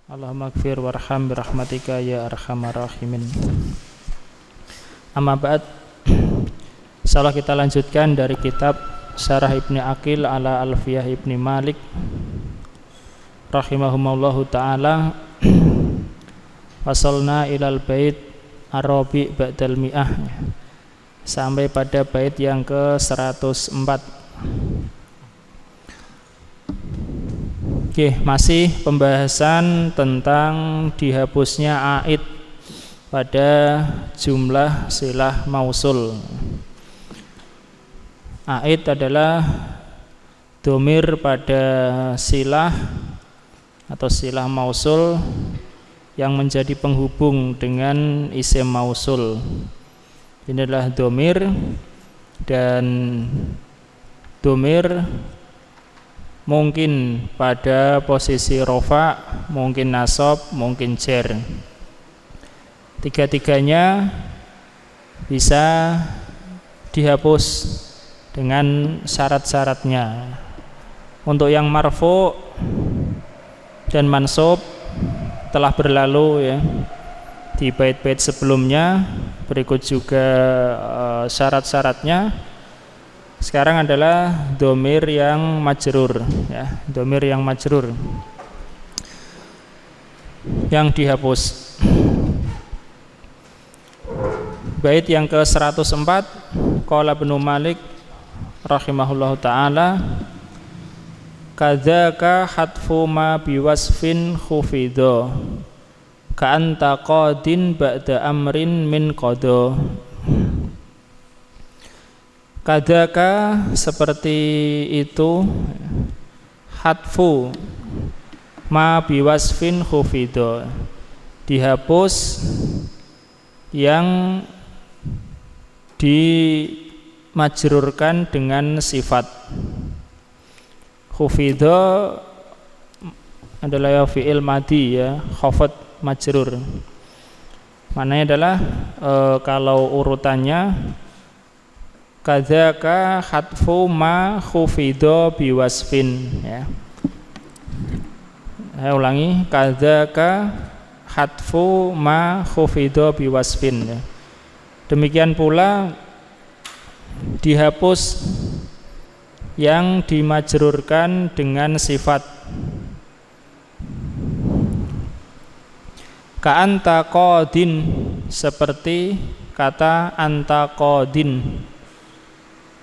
Allahumma gfir warham birahmatika ya arhamar rahimin. Amma ba'd. Insyaallah kita lanjutkan dari kitab Syarah Ibni Aqil ala Alfiyah Ibni Malik rahimahumallahu ta'ala. Wasalna ilal bait Arabi ba'dal mi'ah, sampai pada bait yang ke-104. Oke, masih pembahasan tentang dihapusnya aid pada jumlah silah mausul. Aid adalah domir pada silah atau silah mausul yang menjadi penghubung dengan isim mausul. Ini adalah domir, dan domir mungkin pada posisi rofa, mungkin nasab, mungkin jar. Tiga-tiganya bisa dihapus dengan syarat-syaratnya. Untuk yang marfu dan mansub telah berlalu ya di bait-bait sebelumnya. Berikut juga syarat-syaratnya. Sekarang adalah domir yang majrur ya, domir yang majrur yang dihapus. Bait yang ke-104, qala Ibnu Malik rahimahullahu taala, kadzaka hatfu ma biwasfin khufidha ka anta qadin ba'da amrin min qada. Kadaka seperti itu, hatfu ma biwasfin khufido, dihapus yang dimajrurkan dengan sifat. Khufido adalah fi'il madi ya, khafat majrur. Maknanya adalah kalau urutannya kadzaka hatfu ma khufido biwasfin ya. Saya ulangi, kadzaka hatfu ma khufido biwasfin ya. Demikian pula dihapus yang dimajrurkan dengan sifat. Ka anta qadin, seperti kata anta qadin.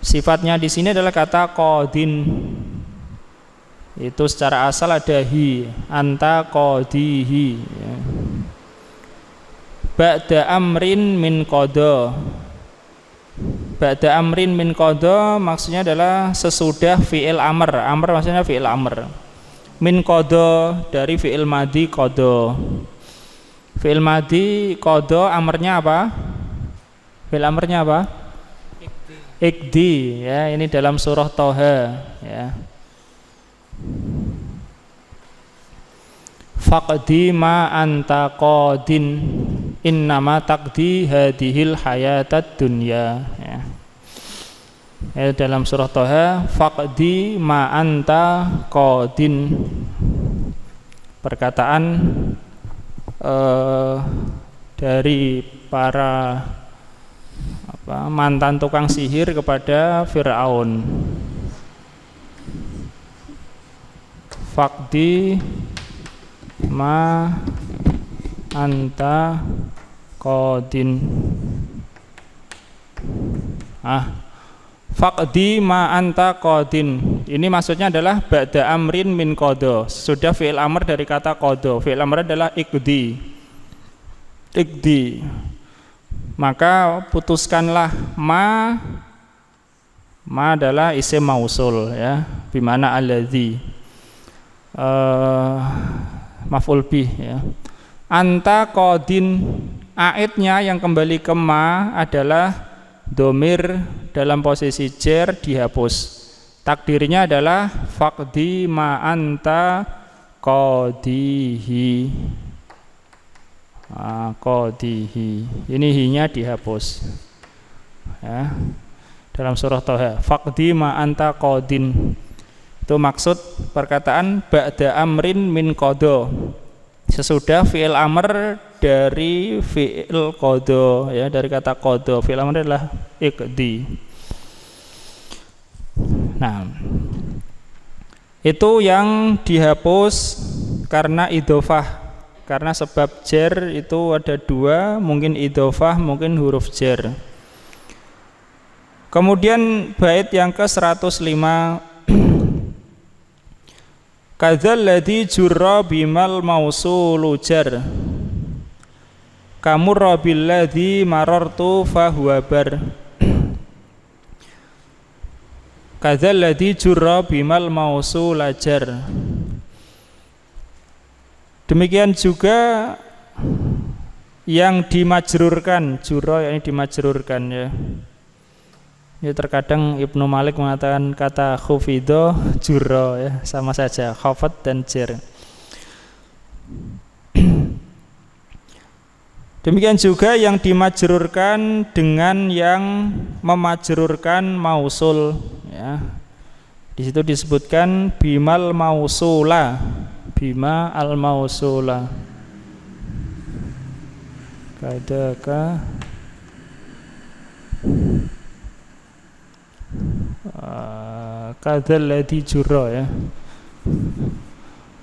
Sifatnya di sini adalah kata qadin. Itu secara asal ada hi, anta qadihi ya. Ba'da amrin min qada. Ba'da amrin min qada maksudnya adalah sesudah fi'il amr. Amr maksudnya fi'il amr. Min qada dari fi'il madi qada. Fi'il madi qada, amrnya apa? Fi'il amrnya apa? Ikdi ya, ini dalam surah Toha ya. Faqdi ma anta qadin innama taqdi hadhil hayatad dunya ya. Dalam surah Toha, faqdi ma anta qadin, perkataan dari para mantan tukang sihir kepada Fir'aun. Faqdi ma anta qadin. Faqdi ma anta qadin. Ini maksudnya adalah ba'da amrin min qada. Sudah fi'il amr dari kata qada. Fi'il amr adalah ikdi. Ikdi. Maka putuskanlah ma adalah isim mausul ya, bimana alladzi maf'ul bih ya. Anta qadin, aidnya yang kembali ke ma adalah domir dalam posisi jar dihapus. Takdirnya adalah faqdi ma anta qadihi. Qadihi, ini hinya dihapus ya. Dalam surah Toha, faqdi ma anta qadin, itu maksud perkataan ba'da amrin min qada, sesudah fi'il amr dari fi'il qadha, ya, dari kata qadha. Fi'il amr adalah iqdi. Nah, itu yang dihapus karena idhofah. Karena sebab jar itu ada dua, mungkin idhofah, mungkin huruf jar. Kemudian bait yang ke-105, kadzal ladzi jurra bimal mausulu jar kamurra bil ladzi marartu fahuwa bar. Kadzal ladzi jurra bimal mausula jar. Demikian juga yang dimajrurkan, jurra yakni dimajrurkan, ya. Ya, terkadang Ibnu Malik mengatakan kata khufidho jurra, ya, sama saja khafat dan jar. Demikian juga yang dimajrurkan dengan yang memajrurkan mausul, ya. Di situ disebutkan bimal mausula, bima al mausula. Kadaka kadzal ladzi jurra, ya.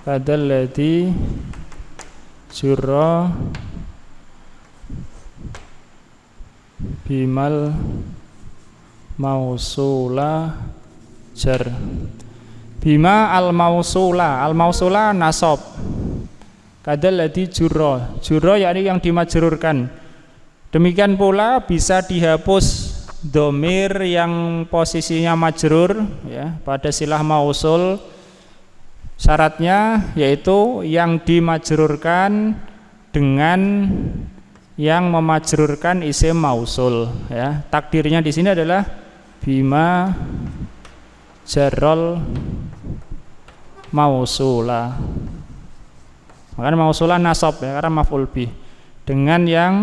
Kadzal ladzi jurra bimal mausula jar. Bima al mausula nasab. Kadzal ladzi jurra, jurra yakni yang dimajrurkan. Demikian pula bisa dihapus dhamir yang posisinya majrur, ya, pada silah mausul. Syaratnya yaitu yang dimajrurkan dengan yang memajrurkan isim mausul, ya. Takdirnya di sini adalah bima jarrol mausula. Makanya mausula nasab, ya, karena maf'ul bih dengan yang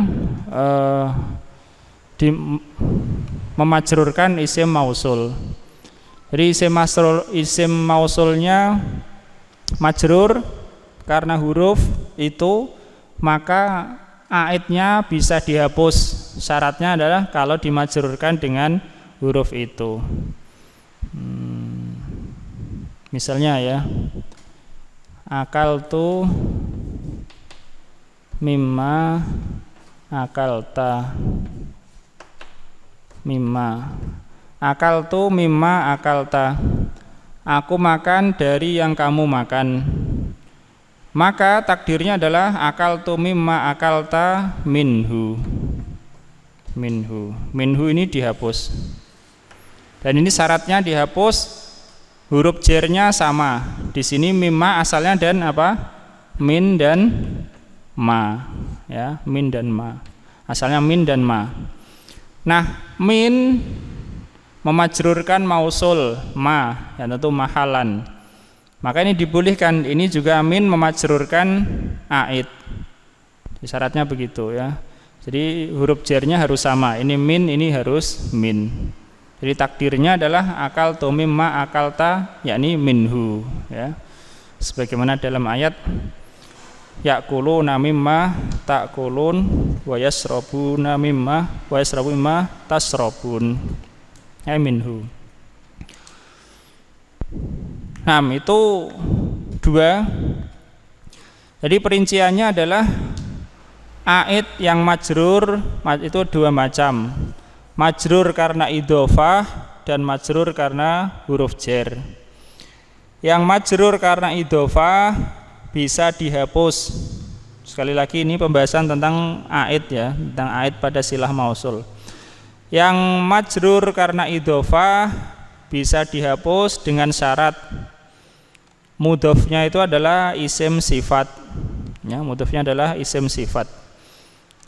memajrurkan isim mausul. Jadi isim mausulnya majrur karena huruf itu, maka aidnya bisa dihapus. Syaratnya adalah kalau dimajrurkan dengan huruf itu. Misalnya, ya, akaltu mimma akalta. Mimma akaltu mimma akalta, aku makan dari yang kamu makan. Maka takdirnya adalah akaltu mimma akalta minhu. Minhu ini dihapus. Dan ini syaratnya dihapus, huruf jernya sama. Di sini mimma asalnya dan apa? Min dan ma, ya, min dan ma. Asalnya min dan ma. Nah, min memajrurkan mausul ma, ya, tentu mahalan. Maka ini dibolehkan. Ini juga min memajrurkan aid. Syaratnya begitu, ya. Jadi huruf jernya harus sama. Ini min, ini harus min. Jadi takdirnya adalah akaltu mimma akalta, yakni minhu, ya. Sebagaimana dalam ayat ya'kuluna mimma ta'kulun wa yasrabuna mimma wa yasrabu mimma tasrabun, ya, minhu. Nah, itu dua. Jadi perinciannya adalah aid yang majrur itu dua macam. Majrur karena idhofah dan majrur karena huruf jar. Yang majrur karena idhofah bisa dihapus. Sekali lagi ini pembahasan tentang aid, ya, tentang aid pada silah mausul. Yang majrur karena idhofah bisa dihapus dengan syarat mudhofnya itu adalah isim sifat, ya, mudhofnya adalah isim sifat.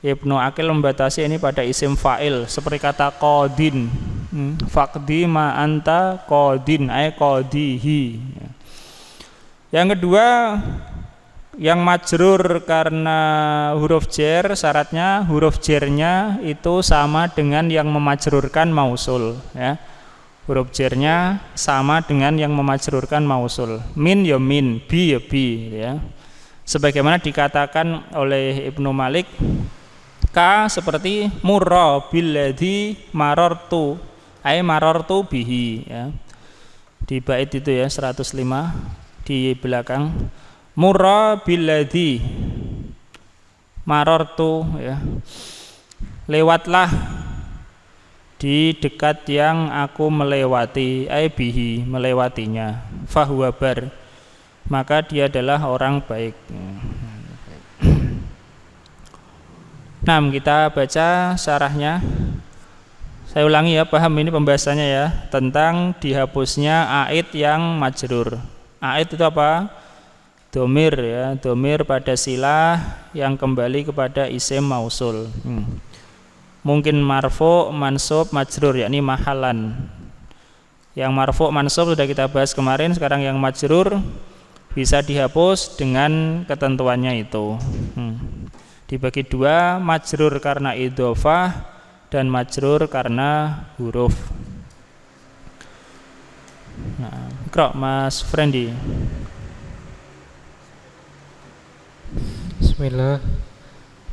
Ibnu Aqil membatasi ini pada isim fa'il, seperti kata qadin, faqdi ma anta qadin, ay qadihi. Yang kedua, yang majrur karena huruf jar, syaratnya huruf jarnya itu sama dengan yang memajrurkan mausul, ya. Huruf jarnya sama dengan yang memajrurkan mausul. Min ya min, bi ya bi, ya. sebagaimana dikatakan oleh Ibnu Malik, ka seperti murra billadzi marartu ay marartu bihi ya. Di bait itu ya 105 di belakang, murra billadzi marartu ya, lewatlah di dekat yang aku melewati, ay bihi melewatinya, fahuwa bar maka dia adalah orang baik. Nah, kita baca syarahnya. Saya ulangi ya, paham ini pembahasannya ya, tentang dihapusnya aid yang majrur. Aid itu apa? Domir ya, domir pada silah yang kembali kepada isim mausul. Mungkin marfu, mansub, majrur, yakni mahalan. Yang marfu, mansub sudah kita bahas kemarin. Sekarang yang majrur bisa dihapus dengan ketentuannya itu. Dibagi dua, majrur karena idhofah dan majrur karena huruf. Nah, Iqra Mas Frendi. Bismillah.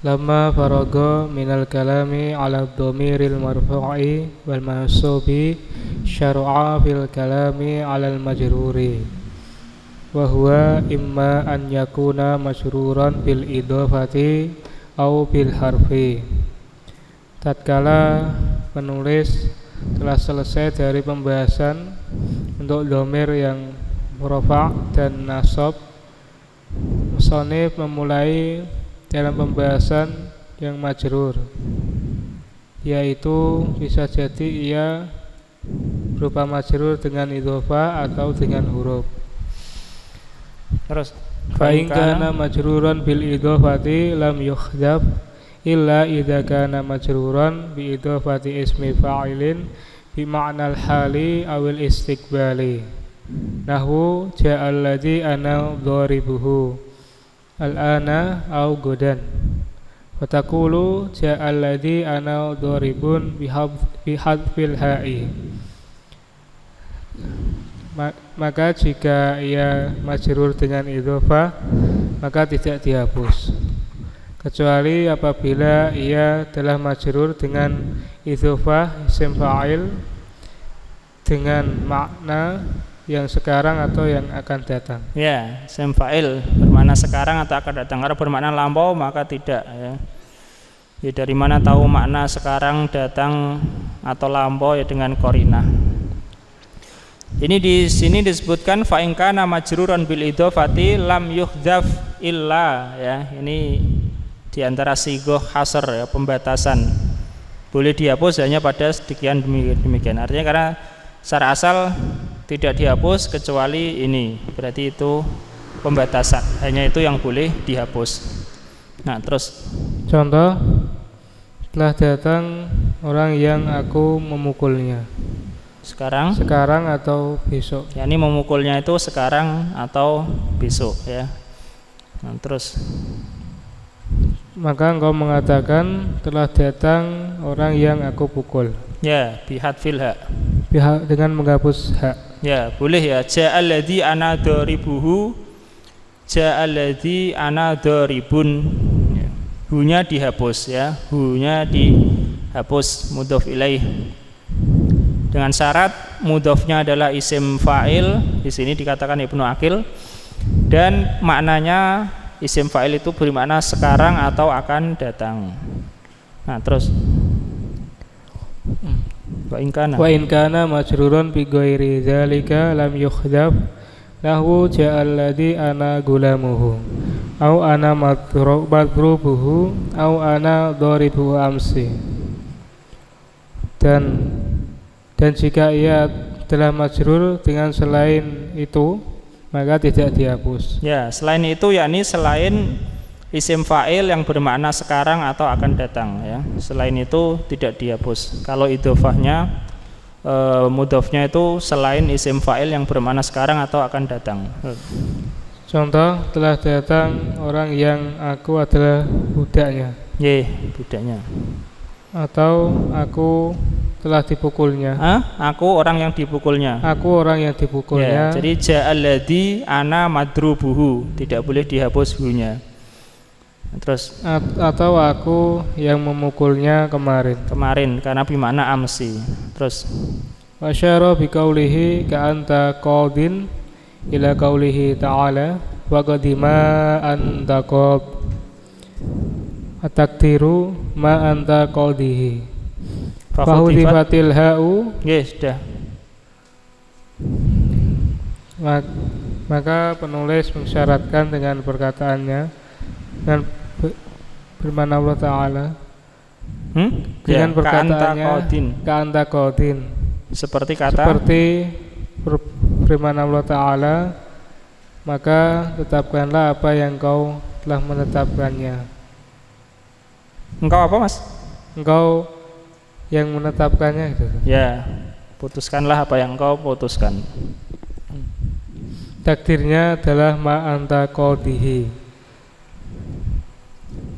Lama faraga minal kalami ala dhamiril marfu'i wal mansubi syar'a fil kalami ala al majruri wa huwa imma an yakuna majruran bil idhofati au bil harfi. Tatkala penulis telah selesai dari pembahasan untuk dhamir yang rafa' dan nasab, musannif memulai dalam pembahasan yang majrur, yaitu bisa jadi ia berupa majrur dengan idhofah atau dengan huruf. Terus fa in kana majruran bil idhofati lam yuhdaf illa idza kana majruran bi idhofati ismi fa'ilin bi ma'nal hali awil istiqbali, nahwu ja'al ladzi ana dharibuhu al-ana au godan, wa taqulu ja'al ladzi ana dharibun bihadfil ha'i. Maka jika ia majrur dengan idhofah maka tidak dihapus, kecuali apabila ia telah majrur dengan idhofah isim fa'il dengan makna yang sekarang atau yang akan datang. Ya, isim fa'il bermakna sekarang atau akan datang. Kalau bermakna lampau maka tidak ya. Ya, dari mana tahu makna sekarang, datang atau lampau? Ya dengan qarinah. Ini di sini disebutkan fa in kana majruran bil idhofati lam yuhdaf illa ya. Ini di antara sighoh hasr ya, pembatasan. Boleh dihapus hanya pada sekian demikian. Artinya karena secara asal tidak dihapus kecuali ini, berarti itu pembatasan, hanya itu yang boleh dihapus. Nah, terus contoh, telah datang orang yang aku memukulnya. Sekarang atau besok. Ya, ini memukulnya itu sekarang atau besok ya. Nah, terus maka engkau mengatakan telah datang orang yang aku pukul. Ya, bihadfil ha. Dengan menghapus hak. Ya, boleh ya. Ja'al ladzi ana dharibuhu, ja'al ladzi ana dharibun. Ya. Hu-nya dihapus ya. Hu-nya dihapus, mudhof ilaih. Dengan syarat mudhofnya adalah isim fa'il. Di sini dikatakan Ibnu Aqil, dan maknanya isim fa'il itu bermakna sekarang atau akan datang. Nah, terus wa in kana majrurun bi ghairi dzalika lam yukhdaf lahu ja'al ladzi ana gulamuhu au ana madrubuhu au ana dharibuhu amsi. Dan jika ia telah majrur dengan selain itu maka tidak dihapus. Ya, selain itu yakni selain isim fa'il yang bermakna sekarang atau akan datang ya. Selain itu tidak dihapus. Kalau idhofahnya mudhofnya itu selain isim fa'il yang bermakna sekarang atau akan datang. Contoh, telah datang orang yang aku adalah budaknya. Budaknya. Atau aku telah dipukulnya. Aku orang yang dipukulnya. Aku orang yang dipukulnya. Ya, jadi ja'alladzi ana madrubuhu, tidak boleh dihapus hu-nya. Terus atau aku yang memukulnya kemarin. Kemarin karena bimakna amsi. Terus wasyara biqaulihi ka anta qadin ila qaulihi ta'ala wa qadima anta qad ataktiru ma anta qadihi fahudifatil ha'u. Yes, sudah. Maka penulis mensyaratkan dengan perkataannya dan firman Allah Ta'ala dengan perkataannya ka anta qadin, seperti firman Allah Ta'ala, maka tetapkanlah apa yang kau telah menetapkannya. Engkau apa, Mas? Engkau yang menetapkannya itu. Ya, putuskanlah apa yang engkau putuskan. Takdirnya adalah ma anta qadihi.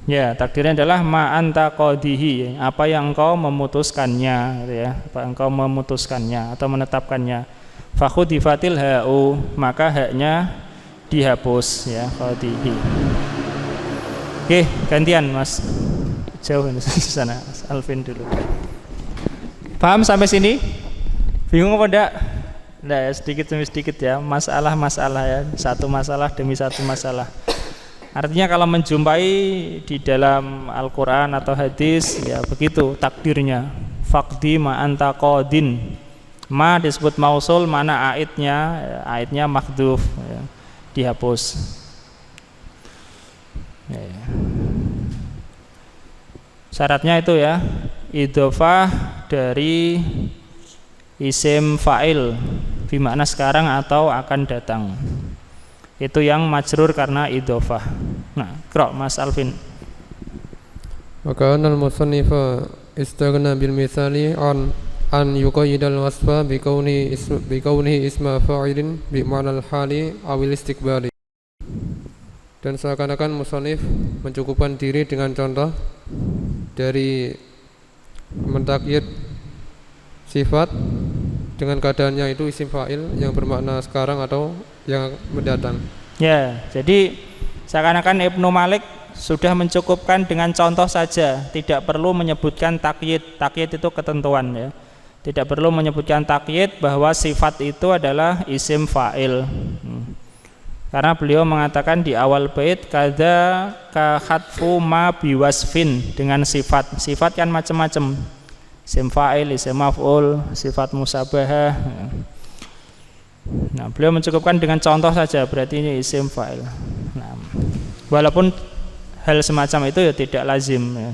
Ya, takdirnya adalah ma anta qadihi, apa yang engkau memutuskannya, gitu ya. Apa engkau memutuskannya atau menetapkannya. Fakhudifatil ha'u, maka haknya dihapus, ya, qadihi. Oke, gantian, Mas. Jauh di sana, Mas Alvin dulu. Paham sampai sini? Bingung apa enggak? Enggak ya, sedikit demi sedikit ya, masalah-masalah ya, satu masalah demi satu masalah. Artinya kalau menjumpai di dalam Al-Quran atau hadis, ya begitu takdirnya. Faqdi ma anta qadin. Ma disebut mausul, mana aidnya? Aidnya makhduf, ya, dihapus. Ya. Syaratnya itu ya, idhofah dari isim fa'il bimakna sekarang atau akan datang. Itu yang majrur karena idhofah. Nah, qra' Mas Alvin. Wa kana al-musannifa istaghna bil misali an yuqayyidal wasfa bi kaunihi isma fa'ilin bi ma'nal hali awil istiqbali. Dan seakan-akan musannif mencukupkan diri dengan contoh dari mentakyid sifat dengan keadaannya itu isim fa'il yang bermakna sekarang atau yang mendatang. Ya, jadi seakan-akan Ibnu Malik sudah mencukupkan dengan contoh saja, tidak perlu menyebutkan takyid. Takyid itu ketentuan ya. Tidak perlu menyebutkan takyid bahwa sifat itu adalah isim fa'il. Karena beliau mengatakan di awal bait kada ka khatfu ma biwasfin, dengan sifat. Sifat kan macam-macam. Isim fa'il, isim maf'ul, sifat musabahah. Nah, beliau mencukupkan dengan contoh saja, berarti ini isim fa'il. Nah, walaupun hal semacam itu ya tidak lazim ya.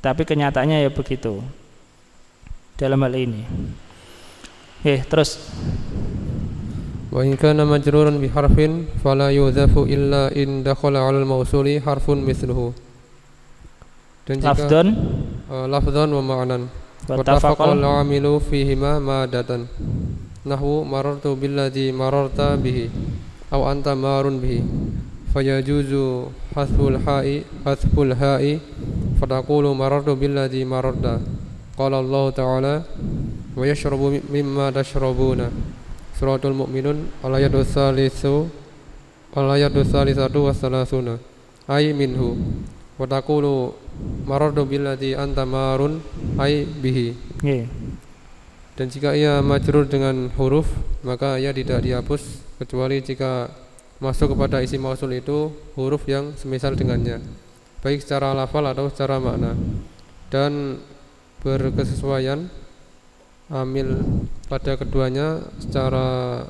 Tapi kenyataannya ya begitu dalam hal ini. Terus Wa in kana majruran bi harfin fala yudhafu illa in dakhala 'ala al-mawsuli harfun mithluhu. Dan jika lafdhan wa ma'nan wattafaqal 'amilu fihima madatan. Nahwu marartu billadzi mararta bihi aw anta marun bihi. Fayajuzu hasful ha'i fataqulu marartu billadzi mararta. Qala Allah Ta'ala wa yashrabu mimma tashrabuna. Suratul Mu'minun al-ayatu salisatu wassalasuna ay minhu wa taqulu marartu billadzi anta marun ay bihi. Dan jika ia majrur dengan huruf maka ia tidak dihapus kecuali jika masuk kepada isim mausul itu huruf yang semisal dengannya, baik secara lafal atau secara makna, dan berkesesuaian amil pada keduanya secara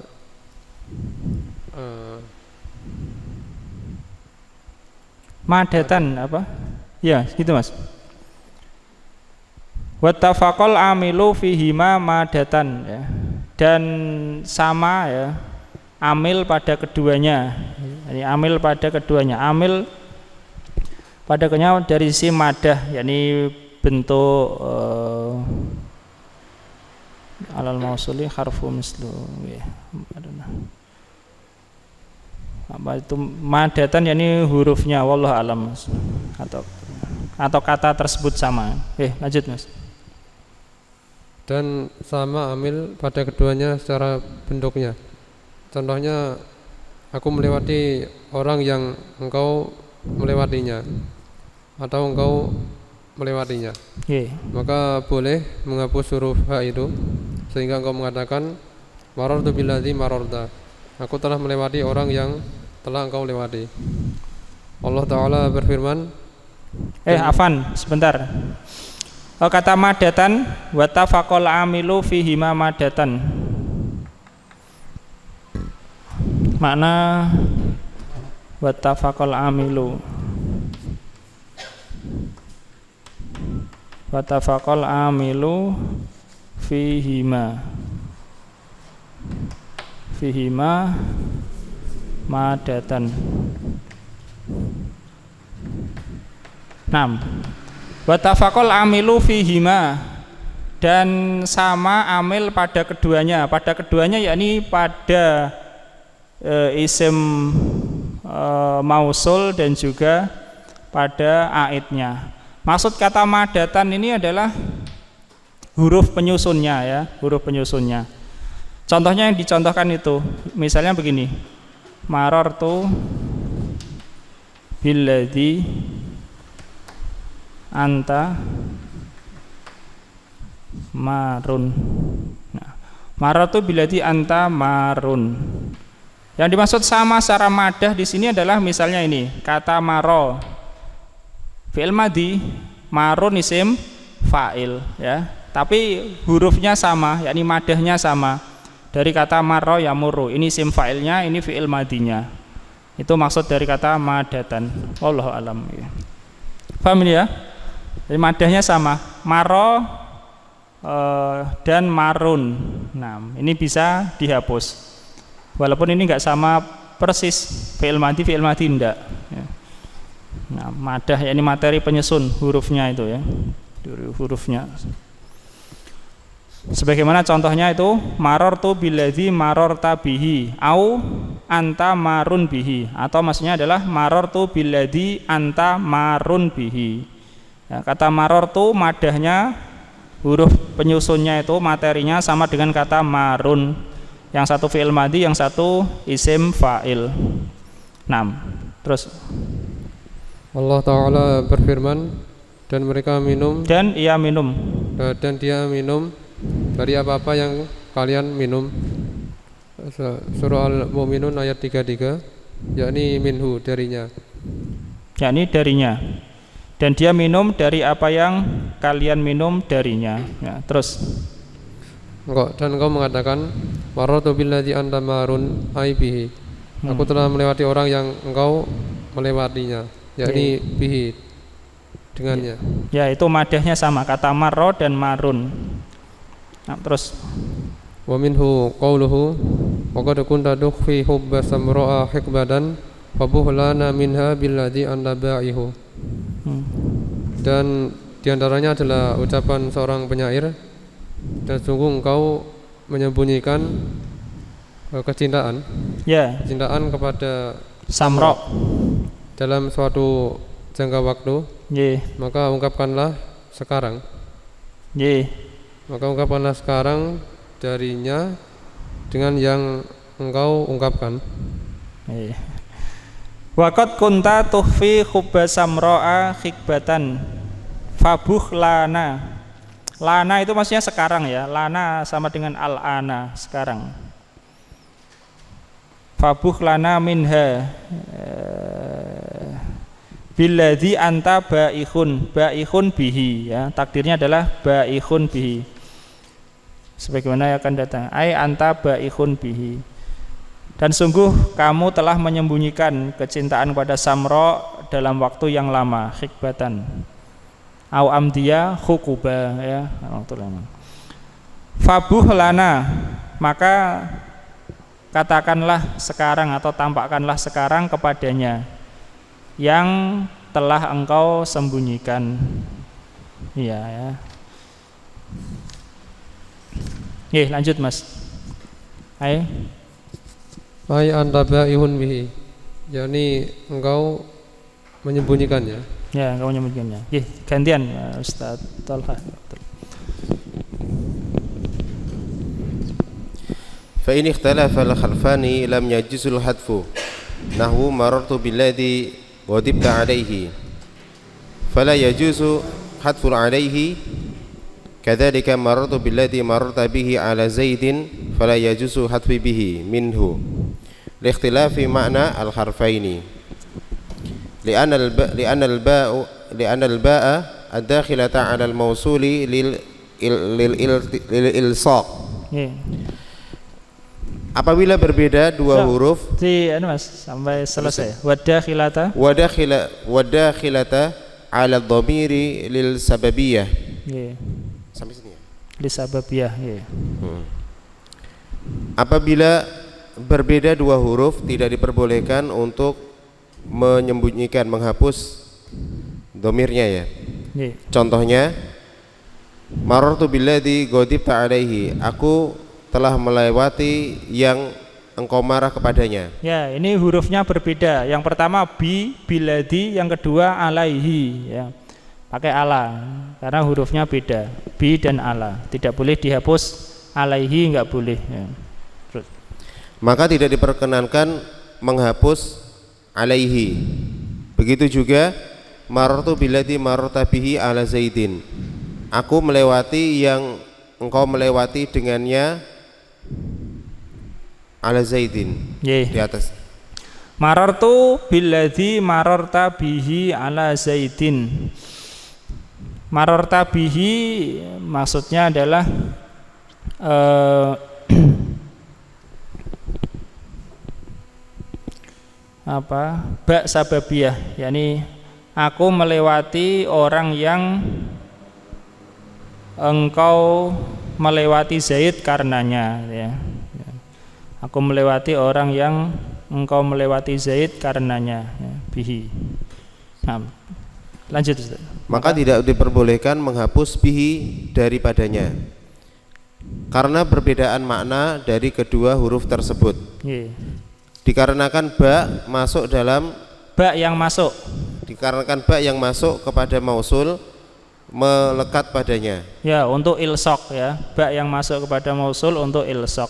madatan apa? Ya, gitu Mas. Wattafaqal amilu fihima madatan ya. Dan sama ya, amil pada keduanya. Ini amil pada keduanya. Amil pada keduanya dari si madah, yakni bentuk alal mausuli harfu mislu ya. Apa itu madatan, yakni hurufnya wallahu alam, atau kata tersebut sama. Lanjut Mas. dan sama amil pada keduanya secara bentuknya. Contohnya, aku melewati orang yang engkau melewatinya atau engkau melewatinya. Maka boleh menghapus huruf ha itu sehingga engkau mengatakan marartu billadzi mararta. Aku telah melewati orang yang telah engkau lewati. Allah Ta'ala berfirman, afan, sebentar. Kata madatan wa tafaqal amilu fihi ma madatan. Makna wa tafaqal amilu. Wa tafaqal amilu fihi ma madatan. 6. Watafaqal amilu fihima, dan sama amil pada keduanya. Pada keduanya yakni pada isim mausul dan juga pada aidnya. Maksud kata madatan ini adalah huruf penyusunnya ya, huruf penyusunnya. Contohnya yang dicontohkan itu, misalnya begini. Marartu billadzi anta marun. Nah, marartu billadzi anta marun. Yang dimaksud sama secara madah di sini adalah misalnya ini, kata maro fi'il madhi, marun isim fa'il ya. Tapi hurufnya sama, yakni madahnya sama. Dari kata marro yamuru, ini isim fa'ilnya, ini fi'il madhinya. Itu maksud dari kata madatan. Wallahu alam ya. Paham ini ya? Jadi madahnya sama, maro dan marun. Nah, ini bisa dihapus. Walaupun ini enggak sama persis fi'il madhi enggak ya. Nah, madah yakni materi penyusun hurufnya itu ya. Hurufnya. Sebagaimana contohnya itu marartu billadzi mararta bihi au anta marun bihi, atau maksudnya adalah marartu billadzi anta marun bihi. Ya, kata marartu madahnya huruf penyusunnya itu materinya sama dengan kata marun. Yang satu fi'il madhi, yang satu isim fa'il. 6. Terus Allah Ta'ala berfirman, dan mereka minum, dan ia minum, dan dia minum dari apa-apa yang kalian minum. Surah Al-Mu'minun ayat 33, yakni minhu, darinya. Yakni darinya. Dan dia minum dari apa yang kalian minum darinya. Ya, terus. Dan engkau mengatakan marartu billadzi anta marun ai bihi. Aku telah melewati orang yang engkau melewatinya, yakni bihi, dengannya. Ya, itu madahnya sama, kata marro dan marun. Nah, terus wa minhu qauluhu wa qad kunta tukhfi hubba samra'a hikbadan fa buhlana minha billadzi anta ba'ihu. Dan diantaranya adalah ucapan seorang penyair, dan sungguh engkau menyembunyikan kecintaan kecintaan kepada samra dalam suatu jangka waktu. Maka ungkapkanlah sekarang. Maka ungkapkanlah sekarang darinya dengan yang engkau ungkapkan. Waqad kunta tuhfi hubba samra'a khikbatan fabuh lana. Lana itu maksudnya sekarang ya. Lana sama dengan al-ana, sekarang. Fabuh lana minha billadzi anta ba'ikhun bihi ya. Takdirnya adalah ba'ikhun bihi. Sebagaimana yang akan datang, ai anta ba'ikhun bihi. Dan sungguh kamu telah menyembunyikan kecintaan pada Samra dalam waktu yang lama, khikbatan. Au amdiya khukuba ya, waktu lama. Fabuh lana, maka katakanlah sekarang atau tampakkanlah sekarang kepadanya yang telah engkau sembunyikan. Iya ya. Lanjut Mas. Ayo. Ai anta ba'ihun bihi, yakni engkau menyembunyikannya. Ya, engkau menyembunyikannya. Gantian Ustaz Talha. fa in ikhtalafa al-harfani lam yajuzul hadfu nahwu marartu billadhi wadibta alaihi fala yajuzu hadful alaihi kadzalika marartu billadhi mararta bihi ala zaidin fala yajuzu hadfi bihi minhu liikhtilafi ma'na al-harfaini li'anna al-ba'a ad-dakhilata 'ala al-mawsuli lil ilsaq. Apabila berbeda dua huruf Mas sampai selesai. Wadakhilata 'ala ad-dhamiri lil sababiyah. Sampai sini ya. Lil sababiyah, Apabila berbeda dua huruf tidak diperbolehkan untuk menyembunyikan, menghapus dhamirnya ya. Contohnya marartu billadhi ghadibta alaihi, aku telah melewati yang engkau marah kepadanya. Ya, ini hurufnya berbeda. Yang pertama billadhi, yang kedua alaihi ya. Pakai ala karena hurufnya beda. Bi dan ala. Tidak boleh dihapus, alaihi enggak boleh ya. Terus. Maka tidak diperkenankan menghapus alaihi. Begitu juga marartu billadhi mararta bihi ala zaidin, aku melewati yang engkau melewati dengannya ala zaidin. Di atas marartu billadhi mararta bihi ala zaidin. Mararta bihi maksudnya adalah ba sababiyah, yakni aku melewati orang yang engkau melewati Zaid karenanya ya. Aku melewati orang yang engkau melewati Zaid karenanya ya. Bihi. Nah, lanjut Ustaz. Maka tidak diperbolehkan menghapus bihi daripadanya karena perbedaan makna dari kedua huruf tersebut. Dikarenakan ba masuk dalam dikarenakan ba yang masuk kepada mausul melekat padanya. Ya, untuk ilsaq ya. Ba yang masuk kepada mausul untuk ilsaq.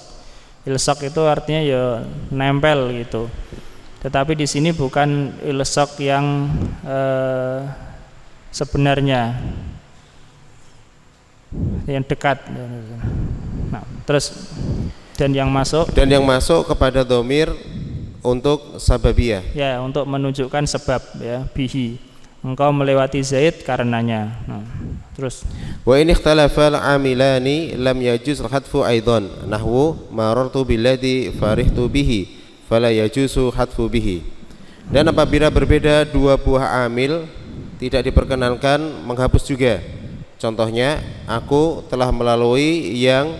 Ilsaq itu artinya ya nempel gitu. Tetapi di sini bukan ilsaq yang sebenarnya yang dekat. Nah, terus dan yang masuk kepada dhamir untuk sababiyah. Ya, untuk menunjukkan sebab ya, bihi. Engkau melewati Zaid karenanya. Nah, terus wa in ikhtalafa al-amilani lam yajuz hadfu aidan nahwu marartu billadhi farihtu bihi fala yajuzu hadfu bihi. Dan apabila berbeda dua buah amil tidak diperkenankan menghapus juga. Contohnya aku telah melalui yang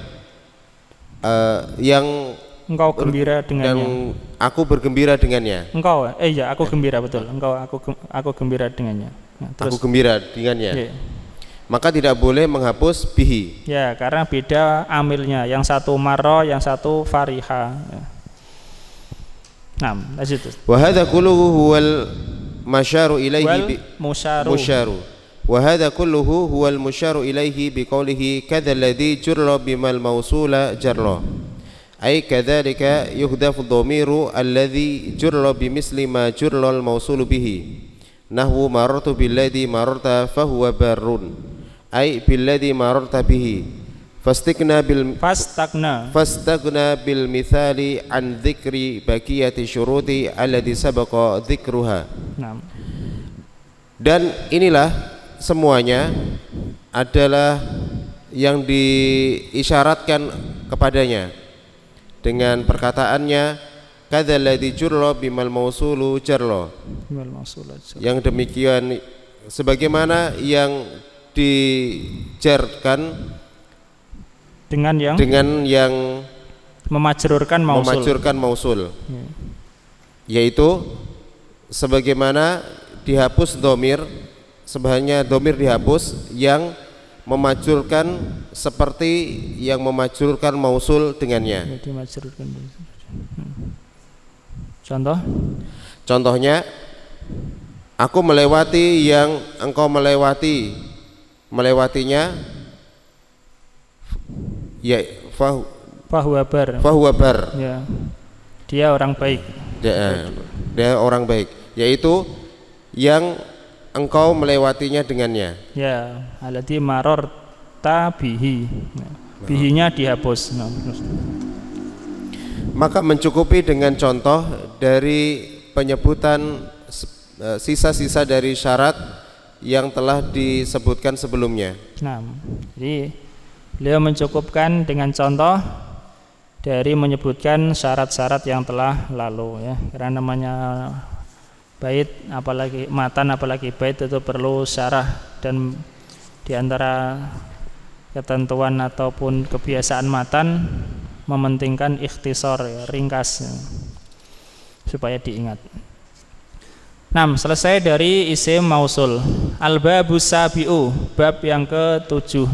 engkau gembira dengannya. Aku bergembira dengannya. Aku gembira, betul. Aku gembira dengannya. Nah, terus aku gembira dengannya. Maka tidak boleh menghapus bihi. Ya, karena beda amilnya. Yang satu marra, yang satu fariha. Ya. Nah, lanjut. Wa hadza kulluhu huwal masyaru ilaihi musyaru. Wa hadza kulluhu huwal musyaru ilaihi biqaulihi kadzal ladzi jurra bimal mausula jarra. Ay kadzalika yuhdafu dhamiru alladhi jurra bimisli ma jurra al-mawsulu bihi nahwu marartu billadhi mararta fahuwa barrun ay billadhi mararta bihi fastagna bil mithali an dhikri baqiyati syuruti alladhi sabaqa dhikruha. Dan inilah semuanya adalah yang diisyaratkan kepadanya dengan perkataannya kadzal ladzi jurra bimal mausulu jarra, yang demikian sebagaimana yang dijarkan dengan yang memajrurkan mausul yaitu sebagaimana dihapus dhamir, sebenarnya dhamir dihapus yang memajrurkan seperti yang memajrurkan mausul dengannya. Contohnya aku melewati yang engkau melewatinya ya Fahuwa bar. Fahuwa bar. Ya. Dia orang baik. Dia orang baik, yaitu yang engkau melewatinya dengannya. Ya, alladzi mararta bihi. Bihinya dihapus. Maka mencukupi dengan contoh dari penyebutan sisa-sisa dari syarat yang telah disebutkan sebelumnya. Nah, jadi beliau mencukupkan dengan contoh dari menyebutkan syarat-syarat yang telah lalu ya. Karena namanya bait apalagi matan apalagi bait itu perlu syarah, dan diantara ketentuan ataupun kebiasaan matan mementingkan ikhtisar ya, ringkas ya, supaya diingat. 6. Selesai dari isim mausul. Al-babus sabi'u, bab yang ke-7.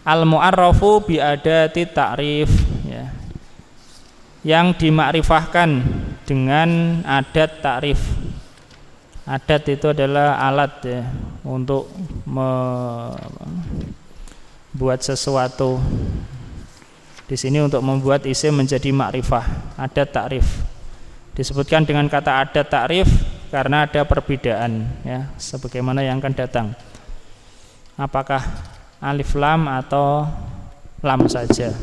Al-mu'arrafu bi adati ta'rif ya. Yang dimakrifahkan dengan adat ta'rif. Adat itu adalah alat ya, untuk membuat sesuatu. Di sini untuk membuat isim menjadi makrifah, adat ta'rif. Disebutkan dengan kata adat ta'rif karena ada perbedaan ya, sebagaimana yang akan datang. Apakah alif lam atau lam saja?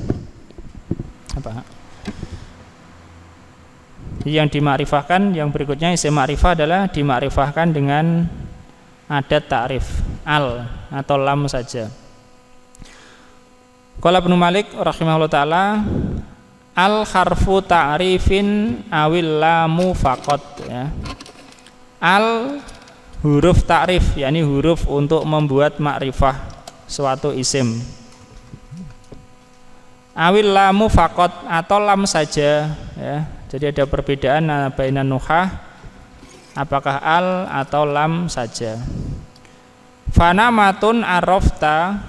Apa? Yang dimakrifahkan yang berikutnya isim makrifah adalah dimakrifahkan dengan adat ta'rif, al atau lam saja. Qala Ibnu Malik rahimahullah taala, al harfu ta'rifin awil lamu faqat ya. Al huruf ta'rif, yakni huruf untuk membuat makrifah suatu isim. Awil lamu faqat atau lam saja ya. Jadi ada perbedaan bainan nuhah, apakah al atau lam saja. Fanamatun arafta,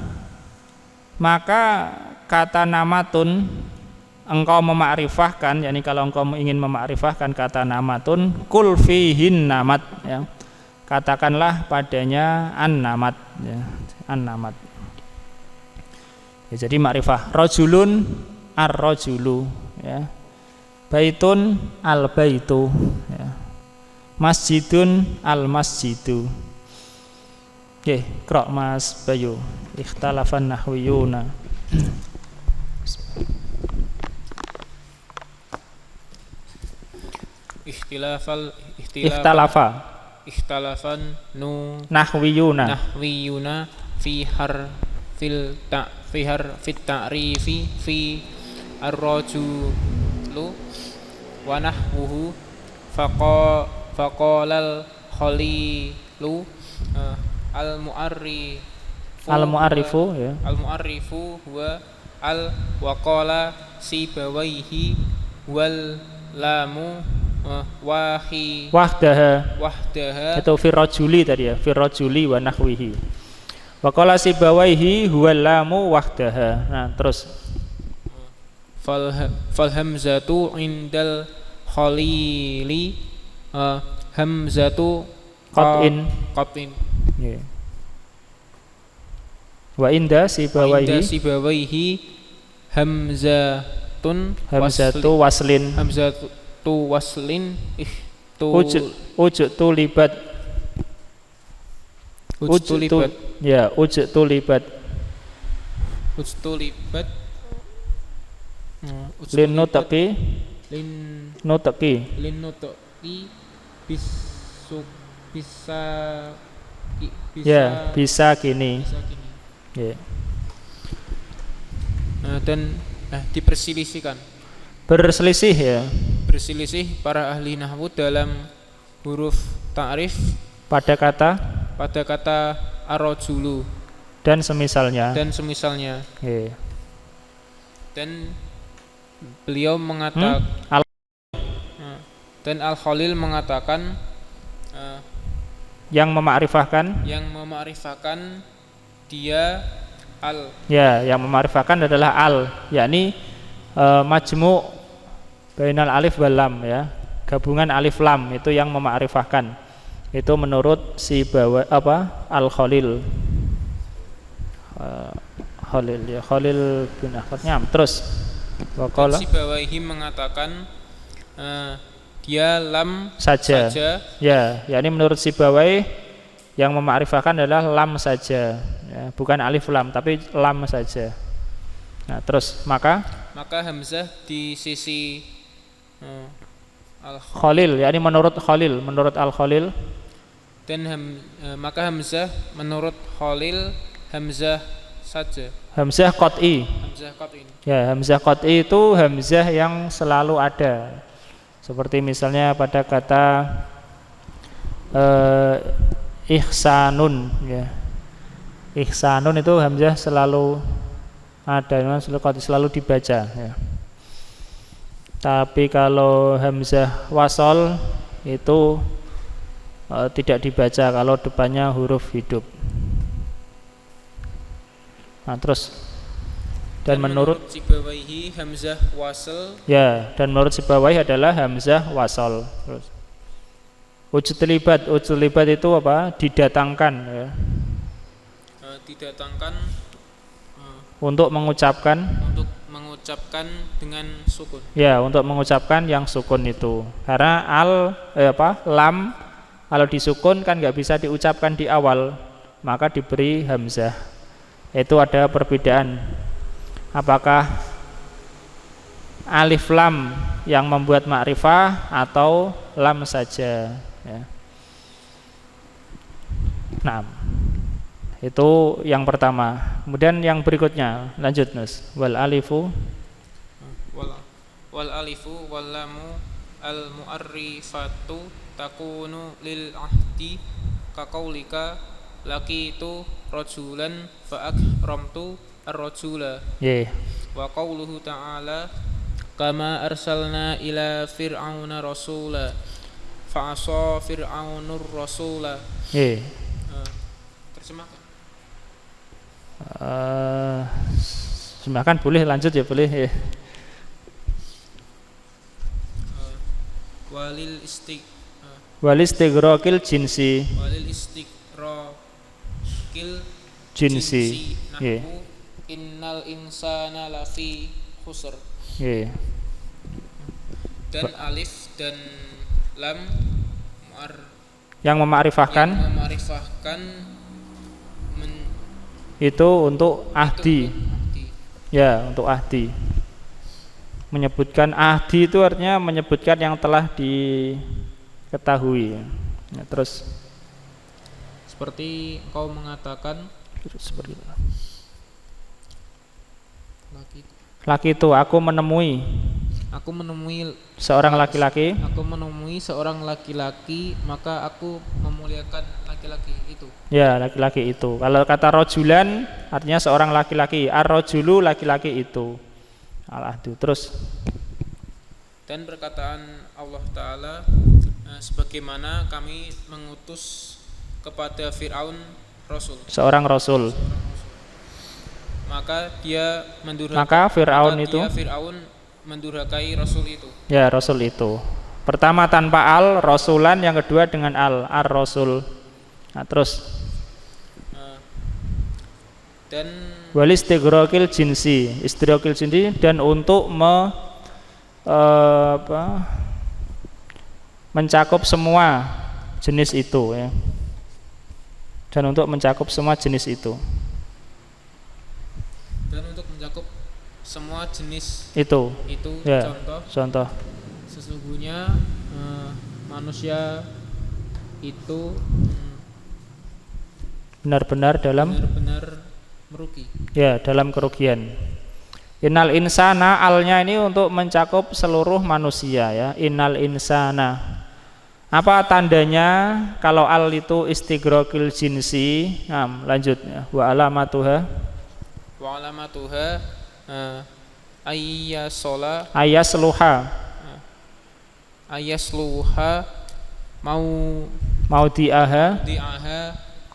maka kata namatun engkau memakrifahkan, yakni kalau engkau ingin memakrifahkan kata namatun, kul fihin namat ya. Katakanlah padanya an namat ya, an namat. Ya, jadi makrifah rajulun ar-rajulu ya. Baitun al-baitu ya. Masjidun al-masjidu. Oke, qra' Mas Bayu. Ikhtalafan nahwiyuna. Ikhtalafan nahwiyuna fi fit ta'rifi fi ar-rajulu wa nahwuhu faqalal khalilu al-mu'arrifu ya. Al-mu'arrifu huwa al-waqala sibawaihi wal lamu wahdaha itu firrajuli tadi ya, firrajuli wa nahwihi. Waqala sibawaihi huwa lamu wahdaha. Nah, terus fal hamzatu indal khalili hamzatu qat'in yeah. Wa inda sibawaihi hamzatu waslin ujtu libat ya, ujtu libat lin nutaqi bisa kini ya. Dan diperselisihkan, berselisih ya, berselisih para ahli nahwu dalam huruf ta'rif pada kata ar-rajulu dan semisalnya yeah. Dan beliau mengatakan dan Al-Khalil mengatakan yang memakrifahkan dia al ya, yang memakrifahkan adalah al, yakni majmu' bainal alif wal lam ya, gabungan alif lam itu yang memakrifahkan. Itu menurut si Al-Khalil Khalil bin Ahmad. Terus Waqala Sibawaihi mengatakan dia lam saja. Ya, yakni menurut Sibawai yang memakrifahkan adalah lam saja, ya, bukan alif lam tapi lam saja. Nah, terus maka hamzah di sisi Khalil, yakni menurut Khalil, menurut Al-Khalil. Dan maka hamzah menurut Khalil hamzah saja. Hamzah qat'i. Hamzah qat'i. Ya, hamzah qat'i itu hamzah yang selalu ada. Seperti misalnya pada kata ihsanun, ya. Ihsanun itu hamzah selalu ada, selalu dibaca, ya. Tapi kalau hamzah wasol itu tidak dibaca kalau depannya huruf hidup. Nah, terus dan menurut Sibawaihi hamzah wasl. Ya, dan menurut Sibawaihi adalah hamzah wasol. Terus ujtlibat itu apa? Didatangkan, ya. Didatangkan untuk mengucapkan dengan sukun. Ya, untuk mengucapkan yang sukun itu. Karena lam kalau disukun kan nggak bisa diucapkan di awal, maka diberi hamzah. Itu ada perbedaan. Apakah alif lam yang membuat makrifah atau lam saja, ya. Nah, itu yang pertama. Kemudian yang berikutnya, lanjut Nus. Wal alifu wal lamu al mu'arrifatu takunu lil ahdi kaqaulika laqitu rajulan fa akramtu ar-rajula. Wa qauluhu ta'ala kama arsalna ila fir'auna rasula fa asa fir'aunur rasula. Terjemahkan. Terjemahkan boleh, lanjut ya boleh, ya. Walil istighraqil jinsi nahwu innal insana lafi khusr. Dan alif dan lam yang memakrifahkan itu untuk ahdi. Ya, untuk ahdi. Menyebutkan ahdi itu artinya menyebutkan yang telah diketahui. Ya, terus seperti kau mengatakan seperti itu. Laki itu aku menemui seorang laki-laki. Aku menemui seorang laki-laki, maka aku memuliakan laki-laki itu. Ya, laki-laki itu. Kalau kata rojulan artinya seorang laki-laki. Ar-rojulu laki-laki itu. Al-ahdu. Terus dan perkataan Allah Ta'ala sebagaimana kami mengutus kepada Fir'aun rasul. Seorang rasul. Maka Fir'aun mendurhakai rasul itu. Ya, rasul itu. Pertama tanpa al, rasulan, yang kedua dengan al, ar-rasul. Nah, terus dan wal istighraqil jinsi, istighraqil jinsi, dan untuk mencakup semua jenis itu, ya. Dan untuk mencakup semua jenis itu. Dan untuk mencakup semua jenis itu ya. Contoh sesungguhnya manusia itu benar-benar merugi. Ya, dalam kerugian. Innal insana, alnya ini untuk mencakup seluruh manusia, ya. Innal insana. Apa tandanya kalau al itu istighraqil jinsi? Nah, lanjut ya. Wa alamatuha ayasluha mau diaha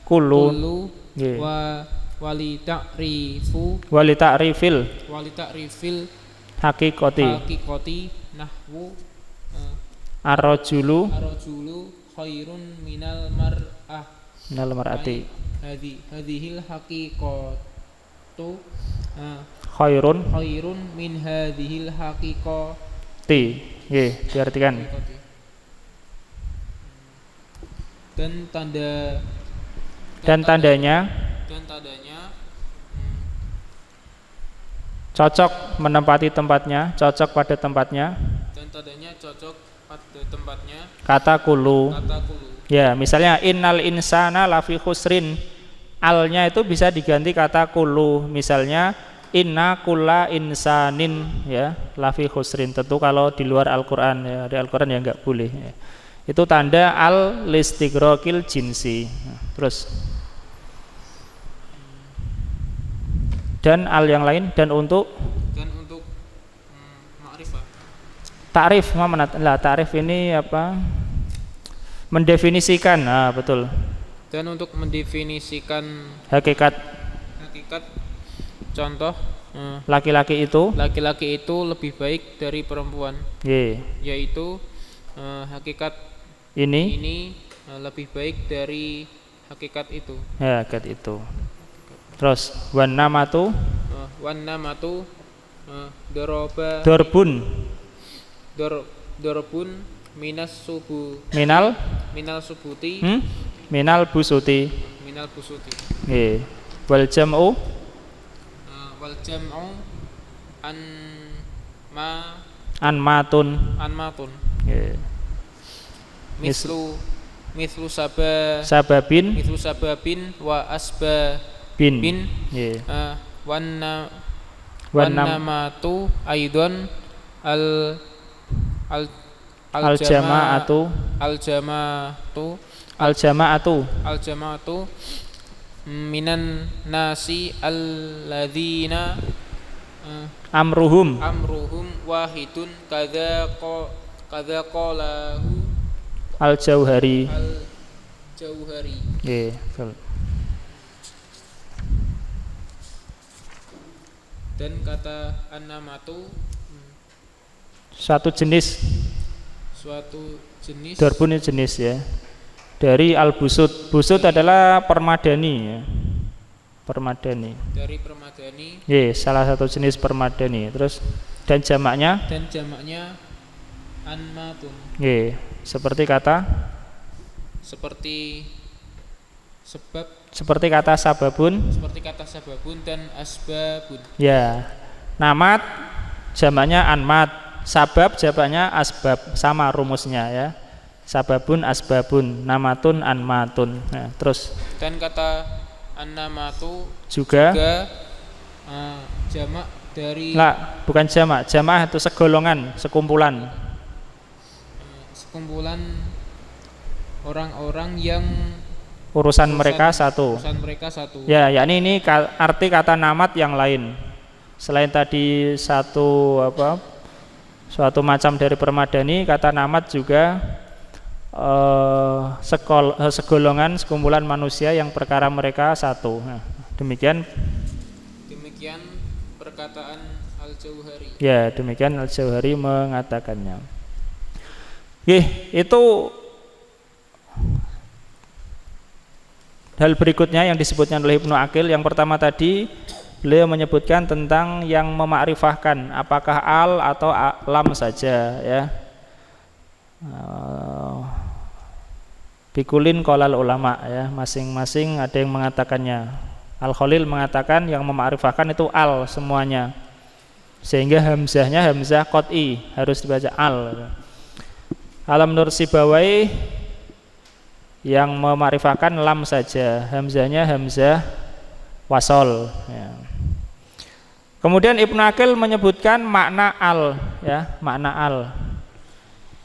kullu wa walita'rifil haqiqati nahwu ar-rajulu khairun minal mar'ati hadhil haqiqatu khairun min hadhil haqiqati. Nggih, diartikan. Dan tandanya cocok menempati tempatnya, cocok pada tempatnya. Dan tandanya cocok pada tempatnya. Kata kulu. Ya, misalnya innal insana lafi khusrin. Alnya itu bisa diganti kata kulu. Misalnya inna kulla insanin ya lafi khusrin. Tentu kalau di luar Al-Qur'an ya, di Al-Qur'an ya enggak boleh ya. Itu tanda al listighraqil jinsi. Terus dan al yang lain dan untuk ma'rifah. Ta'rif mana? Lah ta'rif ini apa? Mendefinisikan. Nah, betul. Dan untuk mendefinisikan hakikat contoh laki-laki itu lebih baik dari perempuan. Yaitu hakikat ini lebih baik dari hakikat itu. Ya, hakikat itu. Terus wan namatu dorbun minal subuti minal busuti. Nggih. Wal jam'u anmatun. Nggih. Mislu sababin wa asbabin wan namatu aidon al jama'atu minan nasi alladzina amruhum wahidun kadza qalahu al-Jauhari. Nggih, betul. Dan kata an-namatu suatu jenis. Dorbun ini jenis ya. Dari al-busut. Busut adalah permadani ya. Permadani. Dari permadani. Salah satu jenis permadani. Terus dan jamaknya anmatun. Seperti kata kata sababun dan asbabun. Ya. Namat jamaknya anmat, sabab jamaknya asbab, sama rumusnya ya. Sababun asbabun, namatun anmatun. Nah, terus dan kata an-namatu juga jamak dari bukan jamak. Jamak itu segolongan, sekumpulan orang-orang yang urusan mereka satu. Ya, yakni ini arti kata namat yang lain. Selain tadi suatu macam dari permadani, kata namat juga segolongan, sekumpulan manusia yang perkara mereka satu. Nah, demikian perkataan Al-Jauhari. Ya, demikian Al-Jauhari mengatakannya. Itu hal berikutnya yang disebutkan oleh Ibnu Aqil. Yang pertama tadi beliau menyebutkan tentang yang memakrifahkan apakah al atau lam saja ya. Bikulin qolal ulama ya, masing-masing ada yang mengatakannya. Al-Khalil mengatakan yang memakrifahkan itu al semuanya. Sehingga hamzahnya hamzah qot'i harus dibaca al. Alam Nur Sibawai yang memakrifahkan lam saja, hamzahnya hamzah wasol ya. Kemudian Ibnu Aqil menyebutkan makna al ya, makna al.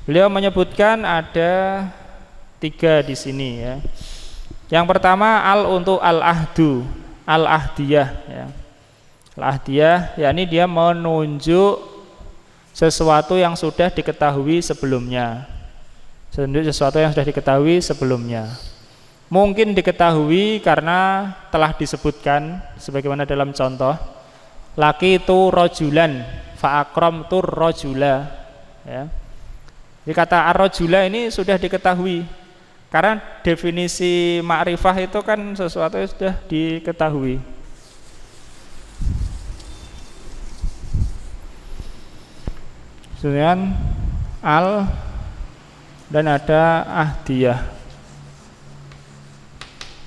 Beliau menyebutkan ada 3 di sini ya. Yang pertama al untuk al-ahdu, al-ahdiyah ya. Al-ahdiyah yakni dia menunjuk sesuatu yang sudah diketahui sebelumnya. Sesuatu yang sudah diketahui sebelumnya. Mungkin diketahui karena telah disebutkan sebagaimana dalam contoh laki itu rojulan fa'akrom tur rojula ya. Jadi kata ar-rojula ini sudah diketahui karena definisi ma'rifah itu kan sesuatu yang sudah diketahui. Kemudian al dan ada ahdiyah.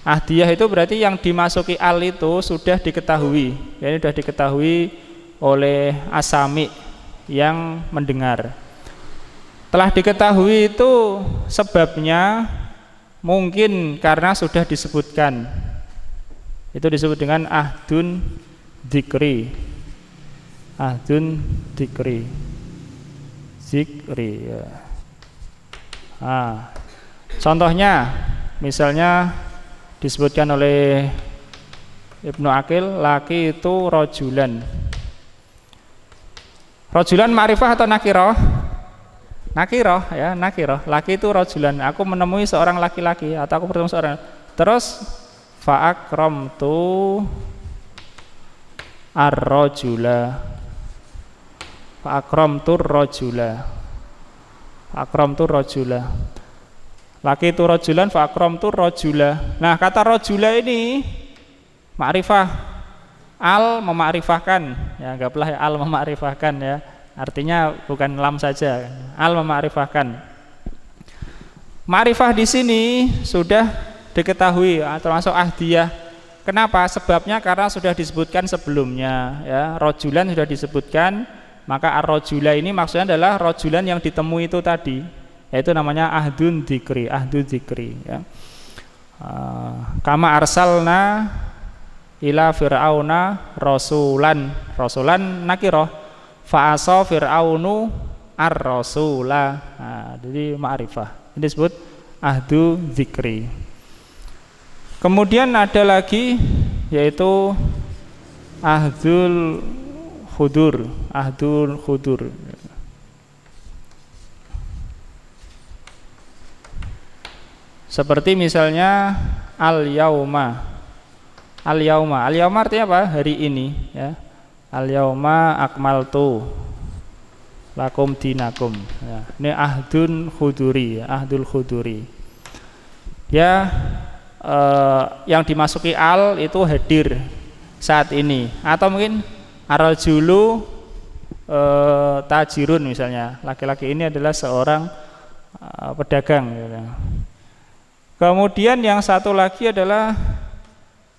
Ahdiyah itu berarti yang dimasuki al itu sudah diketahui, ya, sudah diketahui oleh asami yang mendengar. Telah diketahui itu sebabnya mungkin karena sudah disebutkan. Itu disebut dengan ahdun dzikri. Ahdun dzikri. Zikri, ya. Nah, contohnya misalnya disebutkan oleh Ibnu Aqil, laki itu rojulan. Rojulan ma'rifah atau nakirah? Nakirah, ya, nakirah. Laki itu rojulan. Aku menemui seorang laki-laki atau aku bertemu seorang. Terus fa'akramtu ar-rajula. Fa'akramtu rajula. Fa'akramtu rajula. Laki itu rojulan, fa'akramtu rajula. Nah, kata rajula ini ma'rifah. Al memakrifahkan, ya, anggaplah ya, al memakrifahkan, ya. Artinya bukan lam saja. Al memakrifahkan. Ma'rifah di sini sudah diketahui, termasuk ahdiyah. Kenapa? Sebabnya karena sudah disebutkan sebelumnya, ya. Rojulan sudah disebutkan, maka ar-rajula ini maksudnya adalah rojulan yang ditemui itu tadi, yaitu namanya ahdun dzikri, ahdu dzikri, ya. Kama arsalna ila fir'auna rasulan. Rasulan nakirah, fa'asa fir'aunu ar-rasula. Nah, jadi ma'rifah. Ini disebut ahdu dzikri. Kemudian ada lagi yaitu ahdul khudur. Ahdul khudur. Seperti misalnya al-yauma. Al-yauma. Al-yauma artinya apa? Hari ini, ya. Al-yauma akmaltu lakum dinakum, ya. Ini ahdun khuduri, ahdul khuduri, ya. Yang dimasuki al itu hadir saat ini, atau mungkin ar-rajulu tajirun misalnya, laki-laki ini adalah seorang pedagang, ya. Kemudian yang satu lagi adalah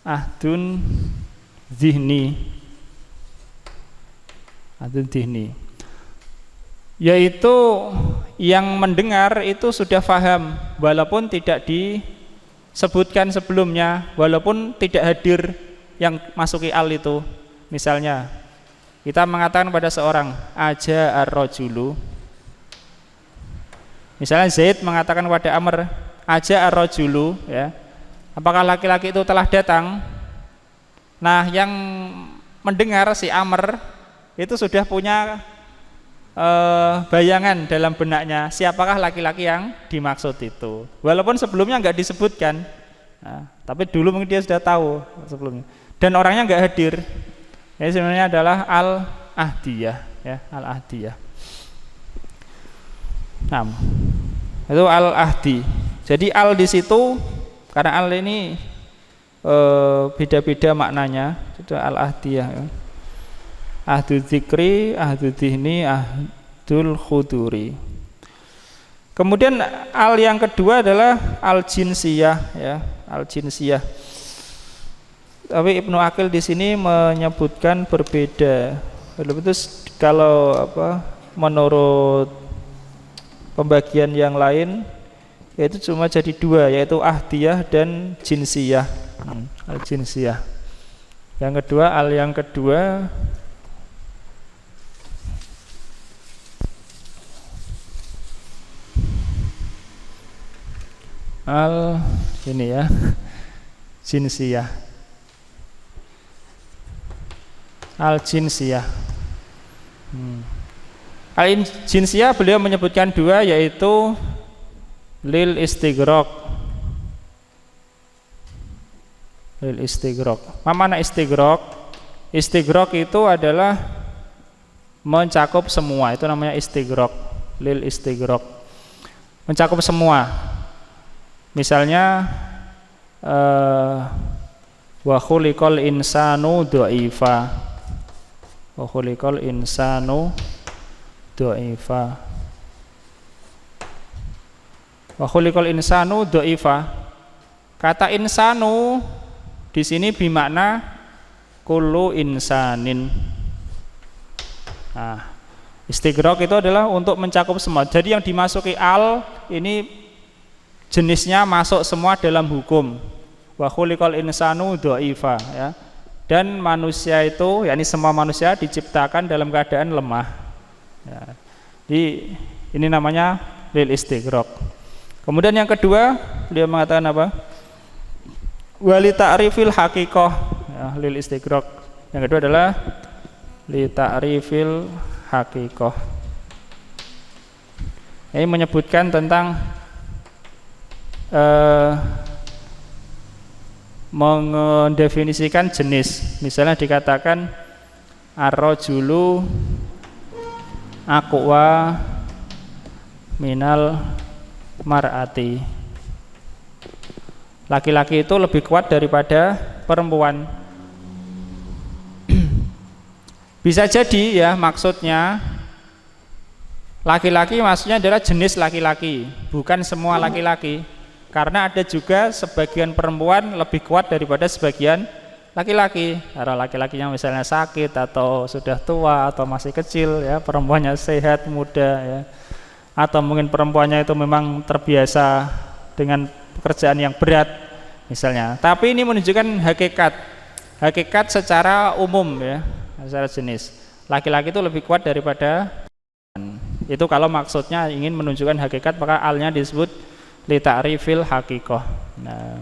ahdun zihni. Ahdun zihni, yaitu yang mendengar itu sudah faham walaupun tidak disebutkan sebelumnya, walaupun tidak hadir yang masuki al itu. Misalnya kita mengatakan pada seorang aja ar-rajulu, misalnya Zaid mengatakan kepada Amr aja ar-rajulu, ya. Apakah laki-laki itu telah datang? Nah, yang mendengar si Amr itu sudah punya bayangan dalam benaknya siapakah laki-laki yang dimaksud itu, walaupun sebelumnya nggak disebutkan. Nah, tapi dulu mungkin dia sudah tahu sebelumnya, dan orangnya nggak hadir. Ini sebenarnya adalah al-ahdiyah, ya, al-ahdiyah. Nah, itu al-ahdi. Jadi al di situ karena al ini beda-beda maknanya, itu al-ahdiyah, ya. Ahdu dzikri, ahdu dzihni, ahdul khuduri. Kemudian al yang kedua adalah al jinsiyah, ya, al jinsiyah. Tapi Ibnu Aqil di sini menyebutkan berbeda. Itu kalau menurut pembagian yang lain yaitu cuma jadi dua, yaitu ahdiyah dan jinsiyah. Al jinsiyah. Yang kedua, al yang kedua al ini, ya, jinsiyah. Al jinsiyah. Al jinsiyah beliau menyebutkan dua, yaitu lil istighraq. Lil istighraq. Apa makna istighraq? Istighraq itu adalah mencakup semua, itu namanya istighraq. Lil istighraq. Mencakup semua. Misalnya wa khuliqal insanu dha'ifa. Wa khuliqal insanu Dha'ifa. Wa khuliqal insanu dha'ifa. Kata insanu di sini bermakna kullu insanin. Nah, istighraq itu adalah untuk mencakup semua. Jadi yang dimasuki al ini jenisnya masuk semua dalam hukum. Wa khuliqal insanu dha'ifa, ya. Dan manusia itu, yakni semua manusia diciptakan dalam keadaan lemah. Ya. Jadi ini namanya lil istighraq. Kemudian yang kedua, beliau mengatakan apa? Wali ta'rifil haqiqah, ya, lil istighraq. Yang kedua adalah li ta'rifil haqiqah. Ini menyebutkan tentang mendefinisikan jenis. Misalnya dikatakan ar-rajulu aqwa minal mar'ati. Laki-laki itu lebih kuat daripada perempuan. Bisa jadi ya maksudnya laki-laki maksudnya adalah jenis laki-laki, bukan semua laki-laki. Karena ada juga sebagian perempuan lebih kuat daripada sebagian laki-laki. Karena laki-lakinya misalnya sakit atau sudah tua atau masih kecil, ya, perempuannya sehat, muda, ya. Atau mungkin perempuannya itu memang terbiasa dengan pekerjaan yang berat misalnya. Tapi ini menunjukkan hakikat secara umum, ya, secara jenis. Laki-laki itu lebih kuat daripada itu kalau maksudnya ingin menunjukkan hakikat, maka alnya disebut li ta'rifil haqiqah. Nah,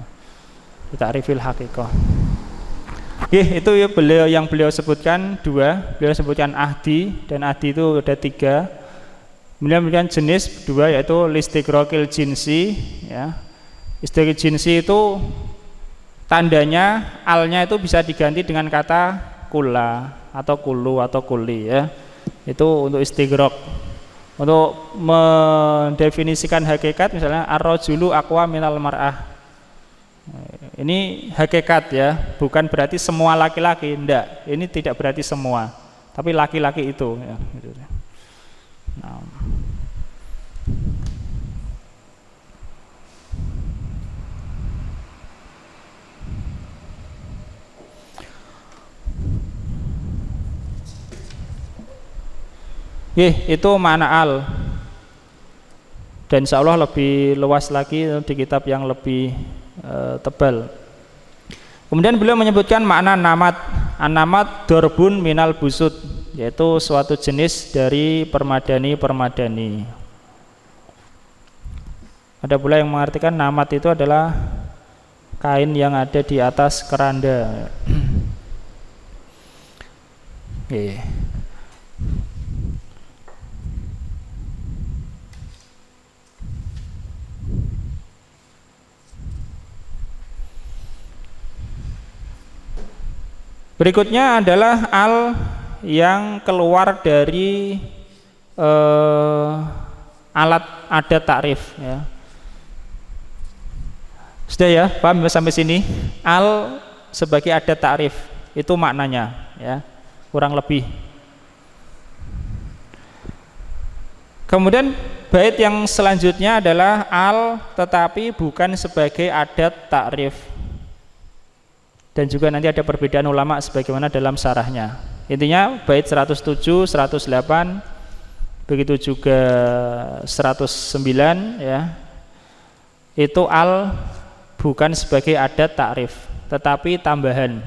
li ta'rifil haqiqah. Itu ya beliau sebutkan dua. Beliau sebutkan ahdi, dan ahdi itu ada tiga. Kemudian jenis dua, yaitu listighraqil jinsi, ya. Istighraq jinsi itu tandanya alnya itu bisa diganti dengan kata kula atau kulu atau kuli, ya. Itu untuk istighraq. Untuk mendefinisikan hakikat misalnya ar-rajulu aqwa minal mar'ah. Ini hakikat, ya, bukan berarti semua laki-laki, enggak. Ini tidak berarti semua, tapi laki-laki itu, ya, gitu. Nah. Itu makna al, dan insya Allah lebih luas lagi di kitab yang lebih tebal. Kemudian beliau menyebutkan makna namat. An-namat dorbun minal busut, yaitu suatu jenis dari permadani. Ada pula yang mengartikan namat itu adalah kain yang ada di atas keranda. Berikutnya adalah al yang keluar dari alat adat takrif, ya. Sudah, ya, paham sampai sini? Al sebagai adat takrif itu maknanya, ya, kurang lebih. Kemudian bait yang selanjutnya adalah al tetapi bukan sebagai adat takrif. Dan juga nanti ada perbedaan ulama sebagaimana dalam syarahnya. Intinya bait 107, 108, begitu juga 109, ya. Itu al bukan sebagai adat takrif, tetapi tambahan.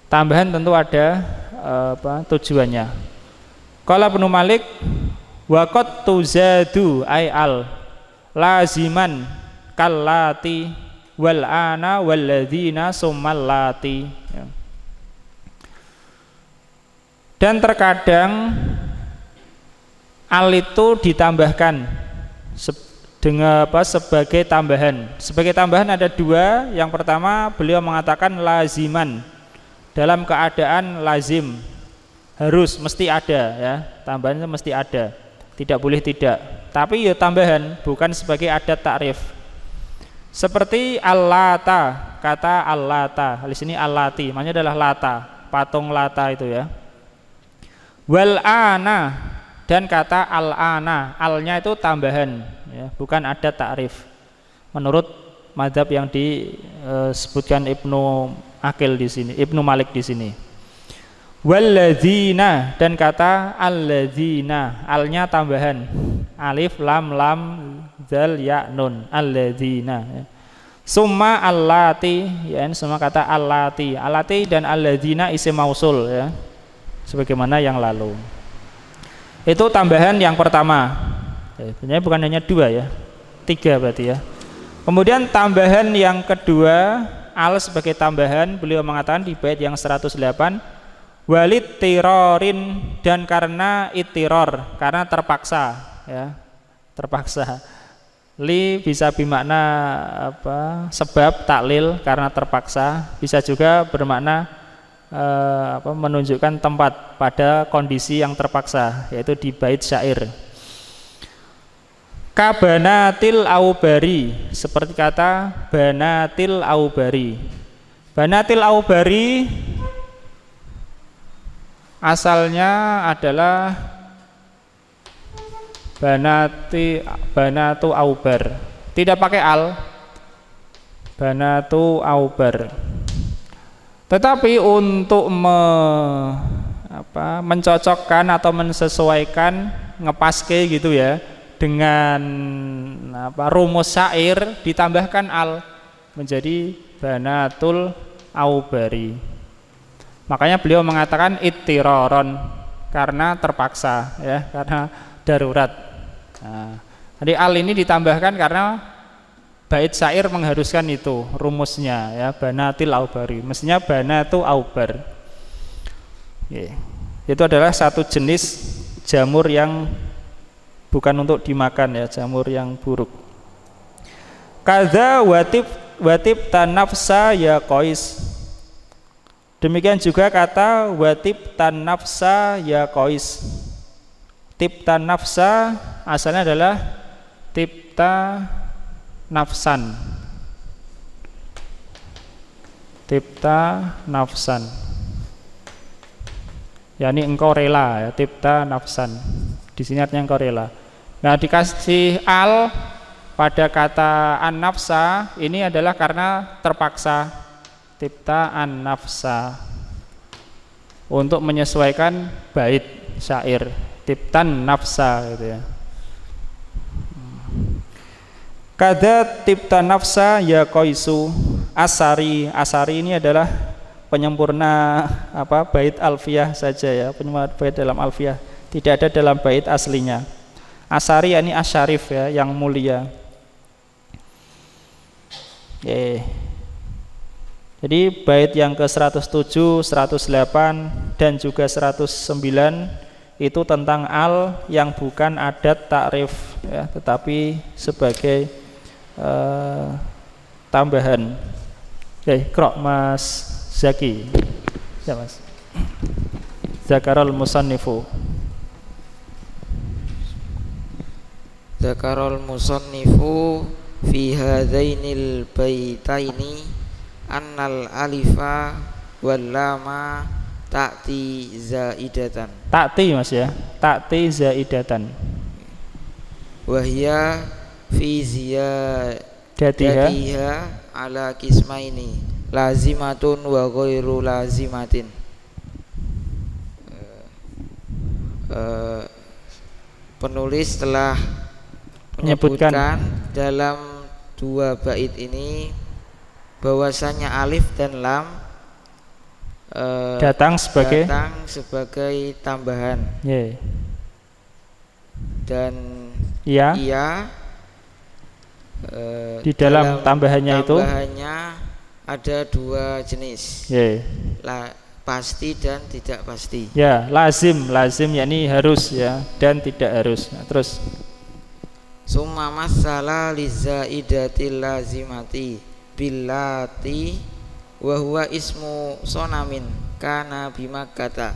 Tambahan tentu ada tujuannya. Qala Ibnu Malik wa qad tuzadu ay al laziman kallati wal ana walladzina summallati, ya. Dan terkadang al itu ditambahkan dengan sebagai tambahan. Sebagai tambahan ada dua. Yang pertama beliau mengatakan laziman, dalam keadaan lazim, harus, mesti ada, ya. Tambahannya mesti ada, tidak boleh tidak. Tapi ya tambahan, bukan sebagai adat takrif. Seperti al-lata, kata al-lata, di sini al-lati, maknanya adalah lata, patung lata itu, ya. Wal ana, dan kata al-ana, alnya itu tambahan ya, bukan ada ta'rif menurut mazhab yang disebutkan Ibnu Aqil di sini, Ibnu Malik di sini. Walladzina, dan kata alladzina, alnya tambahan, alif lam lam zal ya nun, alladzina ya. Summa allati, ya ini semua kata allati, allati dan alladzina isim mausul ya, sebagaimana yang lalu. Itu tambahan yang pertama. Sebenarnya bukan hanya 2 ya, 3 berarti ya. Kemudian tambahan yang kedua, al sebagai tambahan, beliau mengatakan di bait yang 108, walid tirorin, dan karena itiror, karena terpaksa ya, terpaksa. Li bisa bermakna apa? Sebab, taklil, karena terpaksa. Bisa juga bermakna menunjukkan tempat pada kondisi yang terpaksa, yaitu di bait syair. Kabanatil aubari, seperti kata banatil aubari. Banatil aubari asalnya adalah banatu aubar, tidak pakai al, banatu aubar. Tetapi untuk mencocokkan atau mensesuaikan, ngepaske gitu ya, dengan rumus syair ditambahkan al, menjadi banatul aubari. Makanya beliau mengatakan ittiroron, karena terpaksa ya, karena darurat. Nah, jadi al ini ditambahkan karena bait syair mengharuskan itu rumusnya ya, banatil aubari, mestinya banatu aubar. Itu adalah satu jenis jamur yang bukan untuk dimakan ya, jamur yang buruk. Kadza watib tanafsa ya qais. Demikian juga kata watib tanafsa ya qais. Tipta nafsa asalnya adalah tipta nafsan. Tipta nafsan. Yani engkau rela ya, tipta nafsan. Di sini artinya engkau rela. Nah, dikasih al pada kata an-nafsa ini adalah karena terpaksa. Tipta an-nafsa, untuk menyesuaikan bait syair. Tiptan nafsa gitu ya. Kada tipta nafsa ya qaisu asari. Asari ini adalah penyempurna bait alfiyah saja ya, penyempurna bait dalam alfiyah, tidak ada dalam bait aslinya. Asari ini asyarif ya, yang mulia. Jadi bait yang ke 107, 108 dan juga 109 itu tentang al yang bukan adat takrif ya, tetapi sebagai tambahan. Krok Mas Zaki. Ya Mas. Zakarul musannifu. Zakarul musannifu fi hadainil baitaini annal alifa wal lama ta'ti zaidatan. Ta'ti Mas ya. Ta'ti zaidatan. Wahya fi ziyadatiha ala kismaini lazimatun wa ghairu lazimatin. Penulis telah menyebutkan dalam 2 bait ini bahwasanya alif dan lam datang sebagai tambahan. Dan iya di dalam tambahannya itu ada 2 jenis. Pasti dan tidak pasti. Ya, lazim yakni harus ya, dan tidak harus. Nah, terus summa masala lizaidatil lazimati billati wa huwa ismu sonamin kana bimakkata.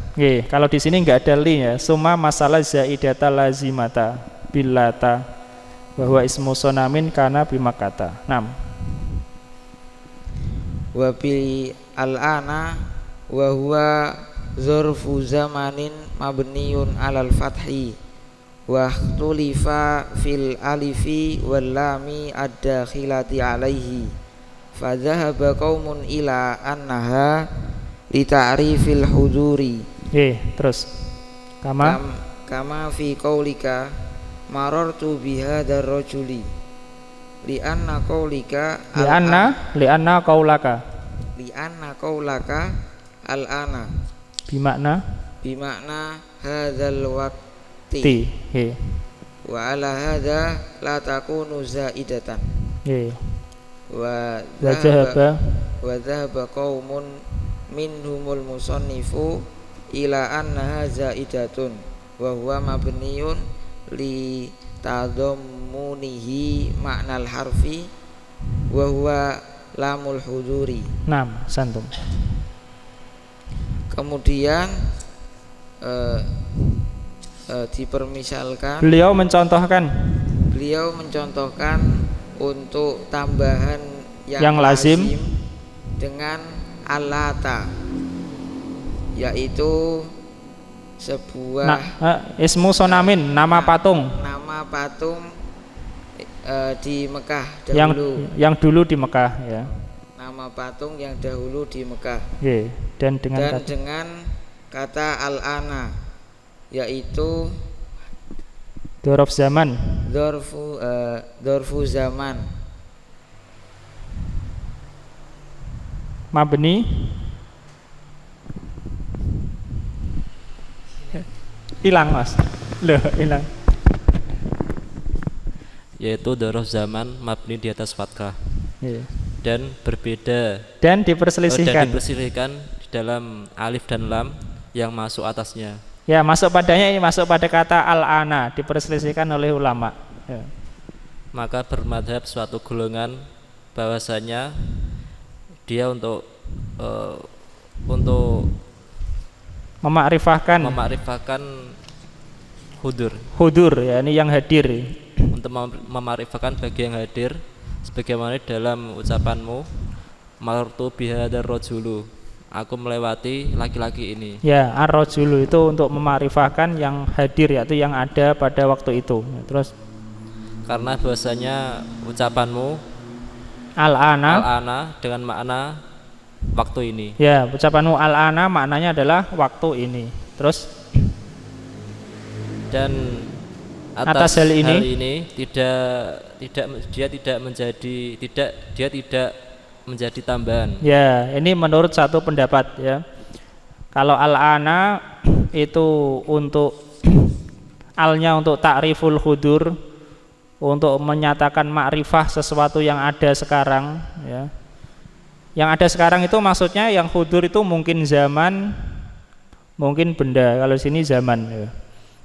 Kalau di sini enggak ada li ya. Summa masalah zaidata lazimata billata wa huwa ismu sonamin kana bimakkata. 6. Wa bi al-ana wa huwa dzarfu zamanin mabniun alal fathi tulifa fil alifi wal lami ad-dakhilati alaihi fa dhahaba qaumun ila annaha li ta'rifil huduri. Terus kama fi qaulika marartu bihadzal rajuli li anna qaulaka al-ana bimakna hadzal waqti wa ala hadza la takunu zaidatan wa dhahaba qaumun minhumul musannifu ila annaha zaidatun wa huwa mabniun li tadammunihi ma'nal harfi wa huwa lamul huduri. Santum. Kemudian dipermisalkan beliau mencontohkan untuk tambahan yang lazim dengan alata, yaitu sebuah ismu sonamin, nama patung di Mekah dahulu, yang dulu di Mekah ya, nama patung yang dahulu di Mekah. Dan dengan kata al-ana, yaitu dzarf zaman, dzarfu zaman, mabni hilang mas, hilang, yaitu dzarf zaman mabni di atas fathah dan berbeda dan diperselisihkan di dalam alif dan lam yang masuk atasnya. Masuk pada kata al-ana, diperselisihkan oleh ulama. Maka bermadhab suatu golongan bahwasanya dia untuk memakrifahkan hudur ya, ini yang hadir, untuk memakrifahkan bagi yang hadir, sebagaimana dalam ucapanmu marartu bihadzal rajulu, aku melewati laki-laki ini. Ar-rajulu itu untuk memakrifahkan yang hadir, yaitu yang ada pada waktu itu. Terus karena bahwasanya ucapanmu al-ana dengan makna waktu ini. Ucapanmu al-ana maknanya adalah waktu ini. Terus dan atas hal ini dia tidak menjadi tambahan. Ini menurut satu pendapat ya. Kalau al-ana itu untuk alnya untuk ta'riful hudur, untuk menyatakan makrifah sesuatu yang ada sekarang ya. Yang ada sekarang itu maksudnya yang hudur itu mungkin zaman, mungkin benda. Kalau sini zaman ya.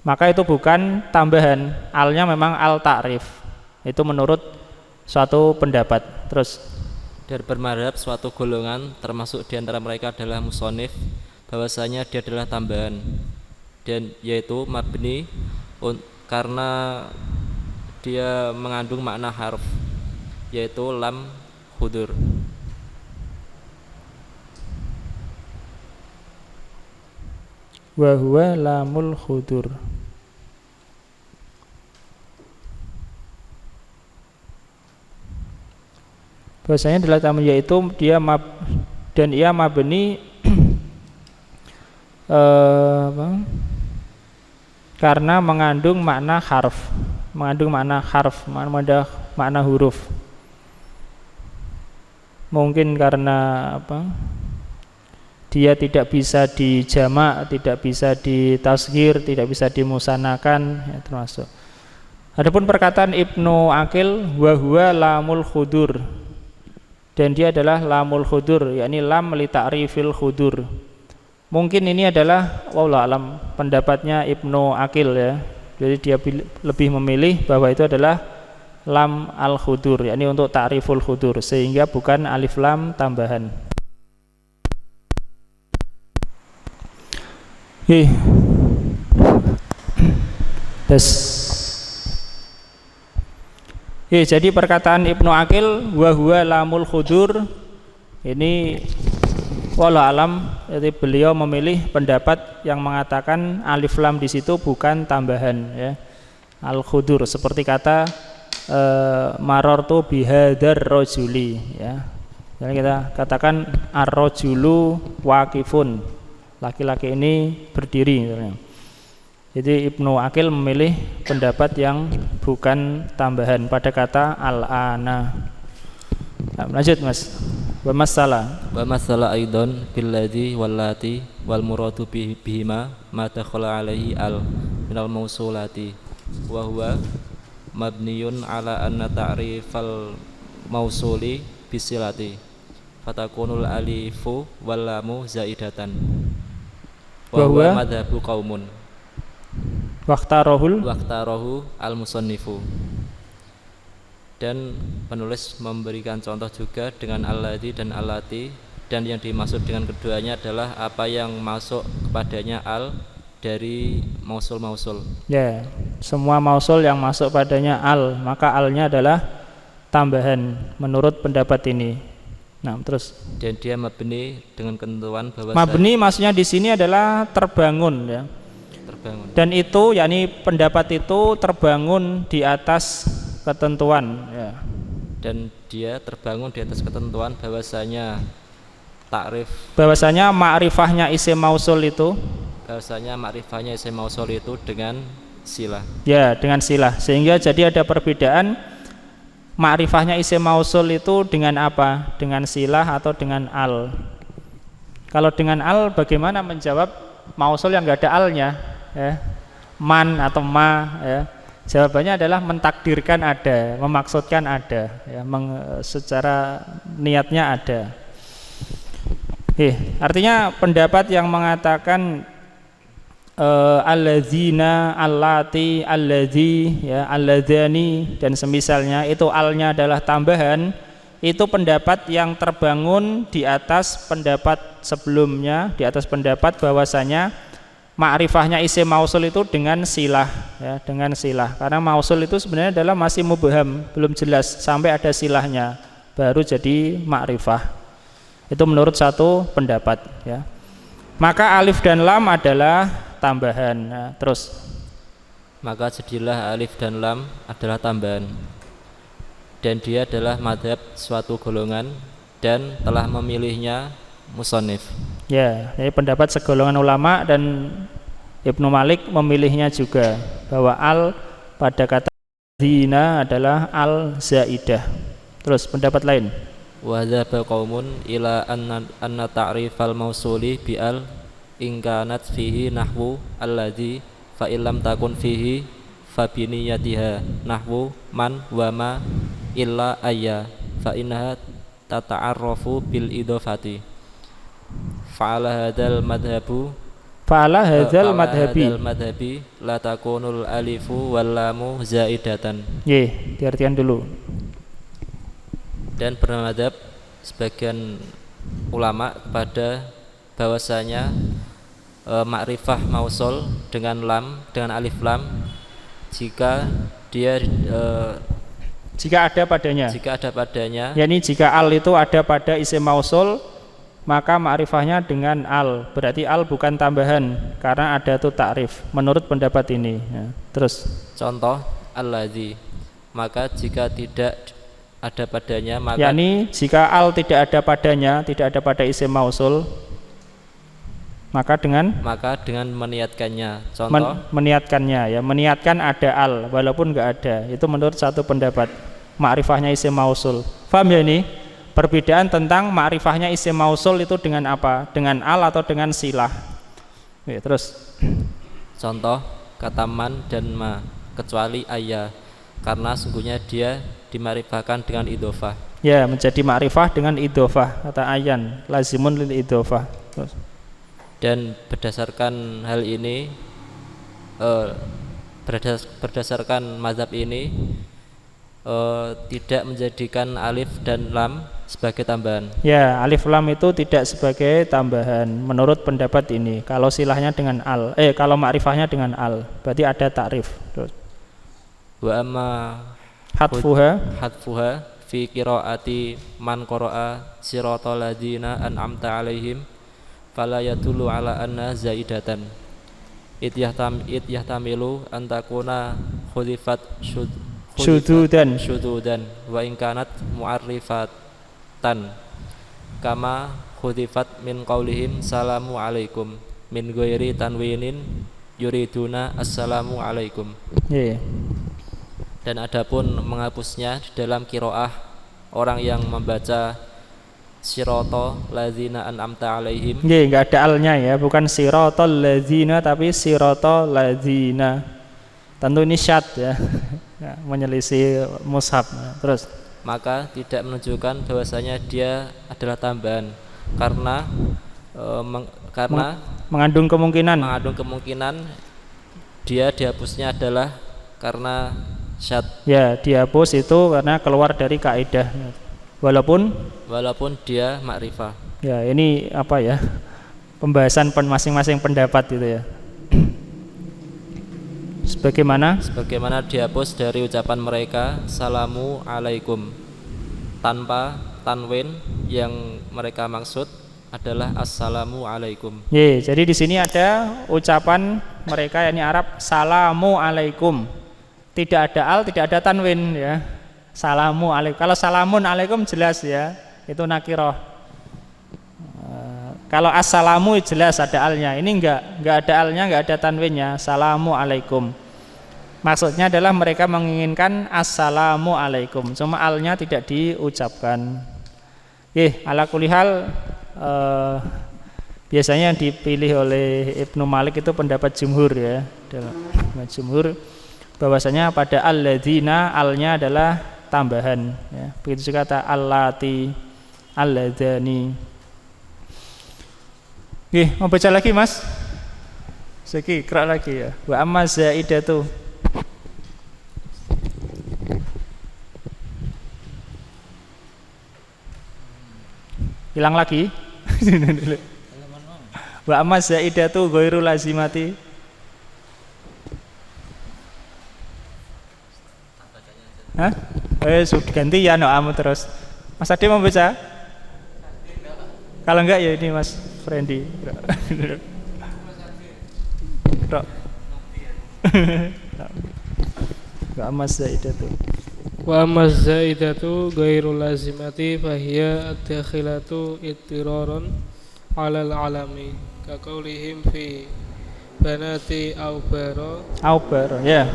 Maka itu bukan tambahan, alnya memang al-ta'rif. Itu menurut suatu pendapat. Terus dari bermadhab suatu golongan, termasuk diantara mereka adalah musonif, bahwasanya dia adalah tambahan, dan yaitu mabni karena dia mengandung makna harf, yaitu lam hudur. Wa huwa lamul hudur. Bahasanya adalah tamu, yaitu dia dan ia mabni karena mengandung makna harf, makna huruf. Mungkin karena dia tidak bisa dijamak, tidak bisa ditasghir, tidak bisa dimusanakan ya, termasuk. Adapun perkataan Ibnu Aqil wa huwa lamul khudur, dan dia adalah lamul khudur, yakni lam li ta'rifil khudur. Mungkin ini adalah wallahu alam pendapatnya Ibnu Aqil ya. Jadi dia lebih memilih bahwa itu adalah lam al khudur, yakni untuk ta'riful khudur, sehingga bukan alif lam tambahan. Jadi perkataan Ibnu Aqil wa huwa lamul khudur ini wallahu alam, jadi beliau memilih pendapat yang mengatakan alif lam di situ bukan tambahan ya. Al-khudur seperti kata marartu bihadar rajuli ya. Jadi kita katakan ar-rajulu waqifun. Laki-laki ini berdiri misalnya. Jadi Ibnu Aqil memilih pendapat yang bukan tambahan pada kata al-ana. Nah, lanjut Mas. Wa masala aidan billadzi wallati wal muradu bihima ma dakhala alaihi al minal mausulati wa huwa mabniyun ala anna ta'rifal mausuli bisilati fatakunul alifu wal lamu zaidatan wa huwa madhabu qaumun Waqtarohu al-musannifu. Dan penulis memberikan contoh juga dengan alladzi dan allati, dan yang dimaksud dengan keduanya adalah apa yang masuk kepadanya al dari mausul. Ya, semua mausul yang masuk padanya al, maka alnya adalah tambahan menurut pendapat ini. Nah, terus. Dan dia mabni dengan ketentuan bahwa mabni maksudnya di sini adalah terbangun ya. Dan itu yakni pendapat itu terbangun di atas ketentuan ya. Dan dia terbangun di atas ketentuan bahwasanya ma'rifahnya isim mausul itu dengan silah. Ya, dengan silah. Sehingga jadi ada perbedaan ma'rifahnya isim mausul itu dengan apa? Dengan silah atau dengan al. Kalau dengan al bagaimana menjawab mausul yang enggak ada alnya? Ya, man atau ma ya. Jawabannya adalah mentakdirkan ada, memaksudkan ada ya, secara niatnya ada. Artinya pendapat yang mengatakan alladzina, allati, alladzi ya, alladzani dan semisalnya itu alnya adalah tambahan, itu pendapat yang terbangun di atas pendapat sebelumnya, di atas pendapat bahwasanya ma'rifahnya isim mausul itu dengan silah ya, dengan silah. Karena mausul itu sebenarnya adalah masih mubham, belum jelas sampai ada silahnya baru jadi ma'rifah. Itu menurut satu pendapat ya. Maka alif dan lam adalah tambahan ya. Terus maka jadilah alif dan lam adalah tambahan, dan dia adalah madhab suatu golongan dan telah memilihnya musannif. Ya, ini pendapat segolongan ulama dan Ibnu Malik memilihnya juga bahwa al pada kata zina adalah al zaidah. Terus pendapat lain. Wa dzaba qaumun ila anna ta'rifal mausuli bi al in kanat fihi nahwu alladzi fa illam takun fihi fa biniyatiha nahwu man wa ma illa ayya fa innaha tata'arrafu bil idhofati. Fa'ala hadzal madhabi la takunul alifu wal lamu zaidatan. Diartikan dulu. Dan bermadhab sebagian ulama pada bahwasanya makrifah mausul dengan lam, dengan alif lam, jika ada padanya, yakni jika al itu ada pada isim mausul, maka ma'rifahnya dengan al. Berarti al bukan tambahan karena ada tu ta'rif menurut pendapat ini ya. Terus contoh alladzi, maka jika tidak ada padanya, maka yakni jika al tidak ada padanya, tidak ada pada isim mausul, maka dengan meniatkannya. Contoh meniatkannya ya, meniatkan ada al walaupun enggak ada. Itu menurut satu pendapat ma'rifahnya isim mausul. Paham ya ini? Perbedaan tentang ma'rifahnya isim mausul itu dengan apa? Dengan al atau dengan silah. Ya, terus contoh kata man dan ma kecuali ayya, karena sungguhnya dia dimakrifahkan dengan idhofah. Ya, menjadi makrifah dengan idhofah. Kata ayan lazimun lil idhofah. Terus. Dan berdasarkan hal ini berdasarkan mazhab ini tidak menjadikan alif dan lam sebagai tambahan. Ya, alif lam itu tidak sebagai tambahan menurut pendapat ini. Kalau silahnya dengan al, kalau ma'rifahnya dengan al, berarti ada ta'rif. Wa amma hatfuha fi qiraati man qara'a siratal ladzina an'amta 'alaihim fala yadullu ala anna zaidatan. It yahtamilu an takuna khudifat syududan wa in kanat mu'arrifatan kama khudifat min qaulihim salamu alaikum min ghairi tanwinin yuriduna assalamu alaikum. Dan adapun menghapusnya di dalam qiraah orang yang membaca sirata ladzina an'amta alaihim. Enggak ada alnya ya, bukan siratal ladzina tapi sirata ladzina. Tentu ini syad ya. Menyelisih mushaf. Terus maka tidak menunjukkan bahwasanya dia adalah tambahan karena mengandung kemungkinan dia dihapusnya adalah karena syad. Ya, dihapus itu karena keluar dari kaidah. Walaupun dia makrifah. Ya, ini apa ya? Pembahasan masing-masing pendapat itu ya. Sebagaimana dihapus dari ucapan mereka salamu alaikum tanpa tanwin yang mereka maksud adalah assalamu alaikum. Jadi di sini ada ucapan mereka yakni Arab salamu alaikum. Tidak ada al, tidak ada tanwin ya. Salamu alaikum. Kalau salamun alaikum jelas ya, itu nakirah. Kalau assalamu jelas ada alnya. Ini enggak ada alnya, enggak ada tanwinnya. Salamu alaikum. Maksudnya adalah mereka menginginkan assalamu alaikum. Cuma alnya tidak diucapkan. Ala kulli hal biasanya yang dipilih oleh Ibnu Malik itu pendapat jumhur ya. Dalam jumhur bahwasanya pada alladzina alnya adalah tambahan ya. Begitu juga kata allati, alladzani. Mau baca lagi Mas? Seki kerak lagi ya. Wa amma zaidatu. Hilang lagi. Wa amma zaidatu ghairu lazimati. Hah? Ganti ya amu terus. Mas Ade mau baca? Kalau enggak ya ini Mas Frendi. Wa amma zaidatu. Wa amma zaidatu ghairu lazimati fahiya ad-dakhilatu ittiraran 'alal 'alami ka qaulihim fi banati aubaro ya.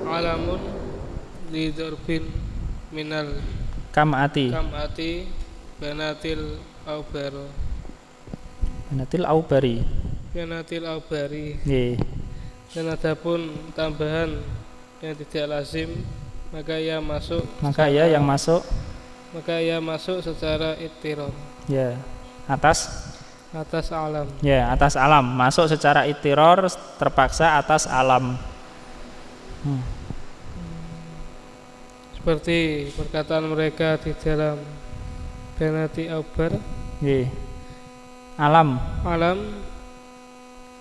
Alamun lidurfin minal kamati banatil aubaro banatil aubari. Dan adapun tambahan yang tidak lazim maka ia masuk secara ittirar ya atas alam ya, atas alam, masuk secara ittirar terpaksa atas alam. Seperti perkataan mereka di dalam Banati Aubar. Alam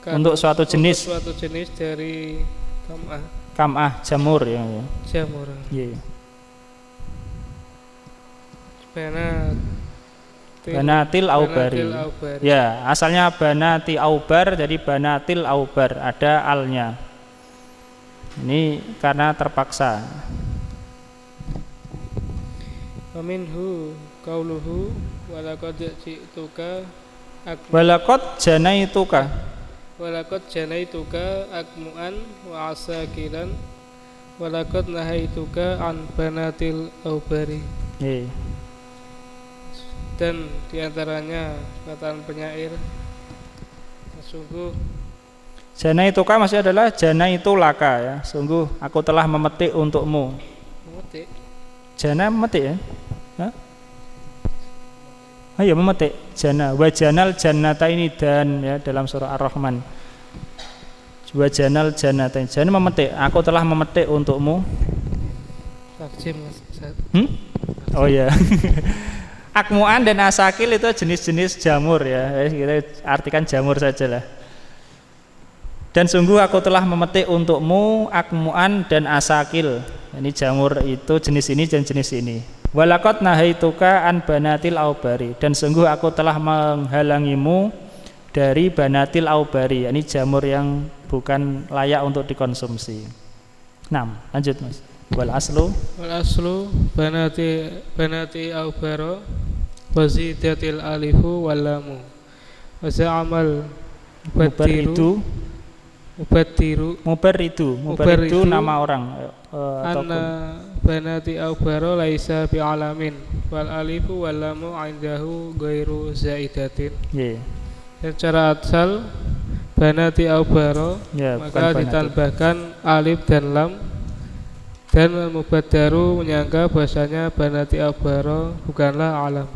untuk suatu jenis dari kam'ah jamur ya. Jamur. Banatil aubari. Ya, asalnya banati aubar jadi banatil aubar, ada alnya. Ini karena terpaksa. Waminhu qauluhu walaqad ji'tuka walaqad janaituka akmu'an wa asakilan walaqad nahaituka an banatil aubari. Dan diantaranya perkataan penyair sungguh jana itu kan maksudnya adalah jana itu laka ya, sungguh aku telah memetik untukmu. Memetik? Jana memetik ya? Ayo memetik jana. Wajanal jannataini dan ya dalam surah Ar-Rahman. Wajanal jannatain. Jana memetik. Aku telah memetik untukmu. Oh ya. Akmuan dan asakil itu jenis-jenis jamur ya. Kita artikan jamur saja lah. Dan sungguh aku telah memetik untukmu akmuan dan asakil. Ini jamur itu jenis ini dan jenis ini. Walaqad nahaituka an banatil aubari. Dan sungguh aku telah menghalangimu dari banatil aubari. Ini jamur yang bukan layak untuk dikonsumsi. Lanjut Mas. Wal aslu banati au baro wa zidatil alifu wal lamu wa za'amal mubaridu nama orang anna banati au baro laisa bi alamin wal alifu wal lamu indahu ghairu zaidatin. Secara asal banati au baro maka ditambahkan alif dan lam, dan mubaddaru menyangka bahasanya banati abaro bukanlah alam,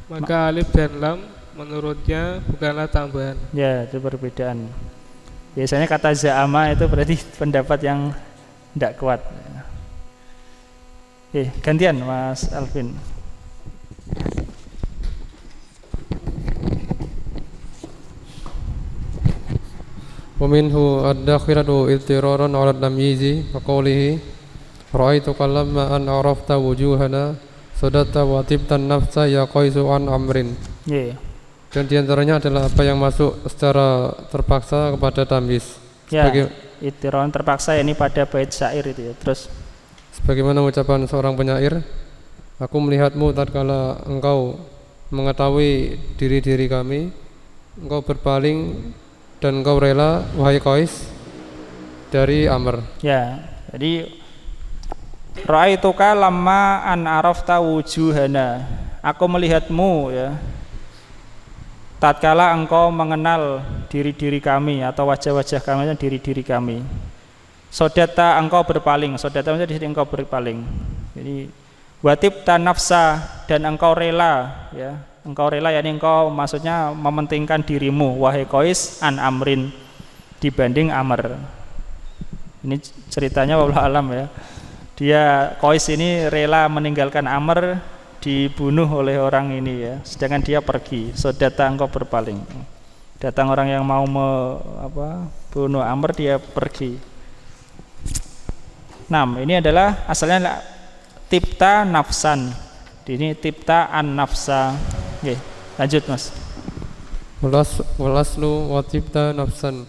maka alif dan lam menurutnya bukanlah tambahan. Ya, itu perbedaan. Biasanya kata za'ama itu berarti pendapat yang tidak kuat. Gantian Mas Alvin. ومنه الداخلة اضطرارا على التمييز وقوله رأيتك لما أن عرفت وجوهنا صددت وطبت النفس يا قيس عن أمر. Dan diantaranya adalah apa yang masuk secara terpaksa kepada tamyiz. Idtiroran terpaksa ini pada bait syair itu ya. Terus sebagaimana ucapan seorang penyair, aku melihatmu tatkala engkau mengetahui diri-diri kami, engkau berpaling dan engkau rela wahai Qais dari Amr. Ya, jadi ra'aituka lamma an arafta wujuhana. Aku melihatmu ya tatkala engkau mengenal diri-diri kami atau wajah-wajah kami, diri-diri kami. Sodata engkau berpaling. Sodata maksudnya di sini engkau berpaling. Jadi watibta nafsa, dan engkau rela ya. Engkau rela, yakni engkau maksudnya mementingkan dirimu wahai Qais an amrin, dibanding Amr. Ini ceritanya wallahu alam ya. Dia Qais ini rela meninggalkan Amr, dibunuh oleh orang ini ya. Sedangkan dia pergi. Sodata engkau berpaling. Datang orang yang mau bunuh Amr, dia pergi. Ini adalah asalnya tipta nafsan. Ini tipta an nafsa. Oke, lanjut Mas. Walaslu wa tipta nafsan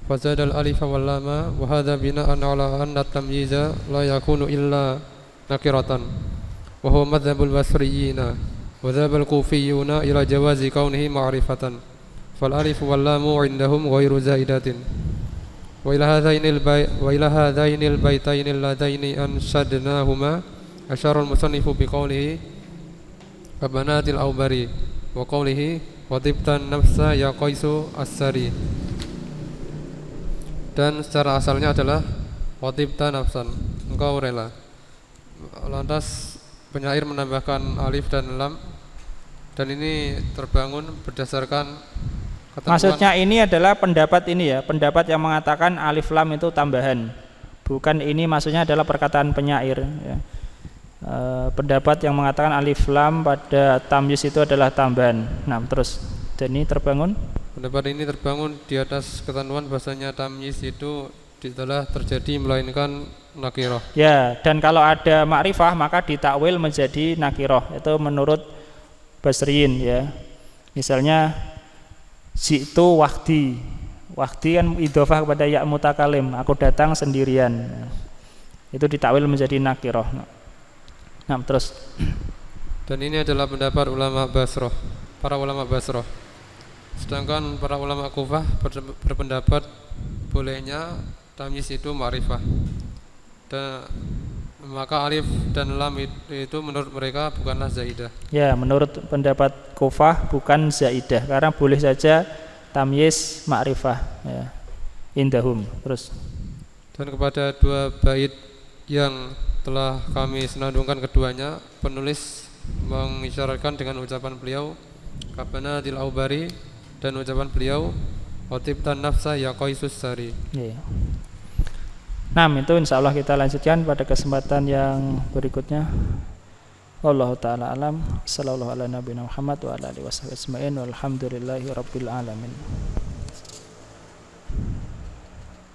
fazadal alif wal lama wa hadha bina'an ala anna tamyiza la yakunu illa nakiratan wa huwa madhhabul basriyina wa dhabal kufiyuna ila jawazi kaunihi ma'rifatan fal alif wal lamu indahum ghairu zaidatin wa ila hadainil baitainil ladaini anshadnahuma asyara al musannifu biqaulihi Kabanatil aubari wa qawlihi wa tibtan nafsa ya Qaisu as-sari. Dan secara asalnya adalah wa tibtan nafsan, engkau rela. Lantas penyair menambahkan alif dan lam, dan ini terbangun berdasarkan ketentuan. Maksudnya ini adalah pendapat ini ya, pendapat yang mengatakan alif lam itu tambahan. Bukan ini maksudnya adalah perkataan penyair ya. Pendapat yang mengatakan alif lam pada tamyiz itu adalah tambahan. Terus dan ini terbangun. Pendapat ini terbangun di atas ketentuan bahasanya tamyiz itu telah terjadi melainkan nakirah. Ya, dan kalau ada makrifah maka ditakwil menjadi nakirah. Itu menurut Basriyin ya. Misalnya jitu wahdi. Wahdi kan idhofah kepada ya mutakalim. Aku datang sendirian. Itu ditakwil menjadi nakirah. Terus. Dan ini adalah pendapat ulama Basrah, para ulama Basrah. Sedangkan para ulama Kufah berpendapat bolehnya tamyiz itu ma'rifah. Dan maka alif dan lam itu menurut mereka bukanlah zaidah. Ya, menurut pendapat Kufah bukan zaidah karena boleh saja tamyiz ma'rifah ya. Indahum. Terus. Dan kepada dua bait yang telah kami senandungkan keduanya, penulis mengisyaratkan dengan ucapan beliau Kabanatil aubari dan ucapan beliau Watibtan nafsa ya Qaisus sari. Itu insyaallah kita lanjutkan pada kesempatan yang berikutnya. Wallahu taala alam. Sallallahu ala nabiyina Muhammad wa ala alihi wasallam. Walhamdulillahi rabbil alamin.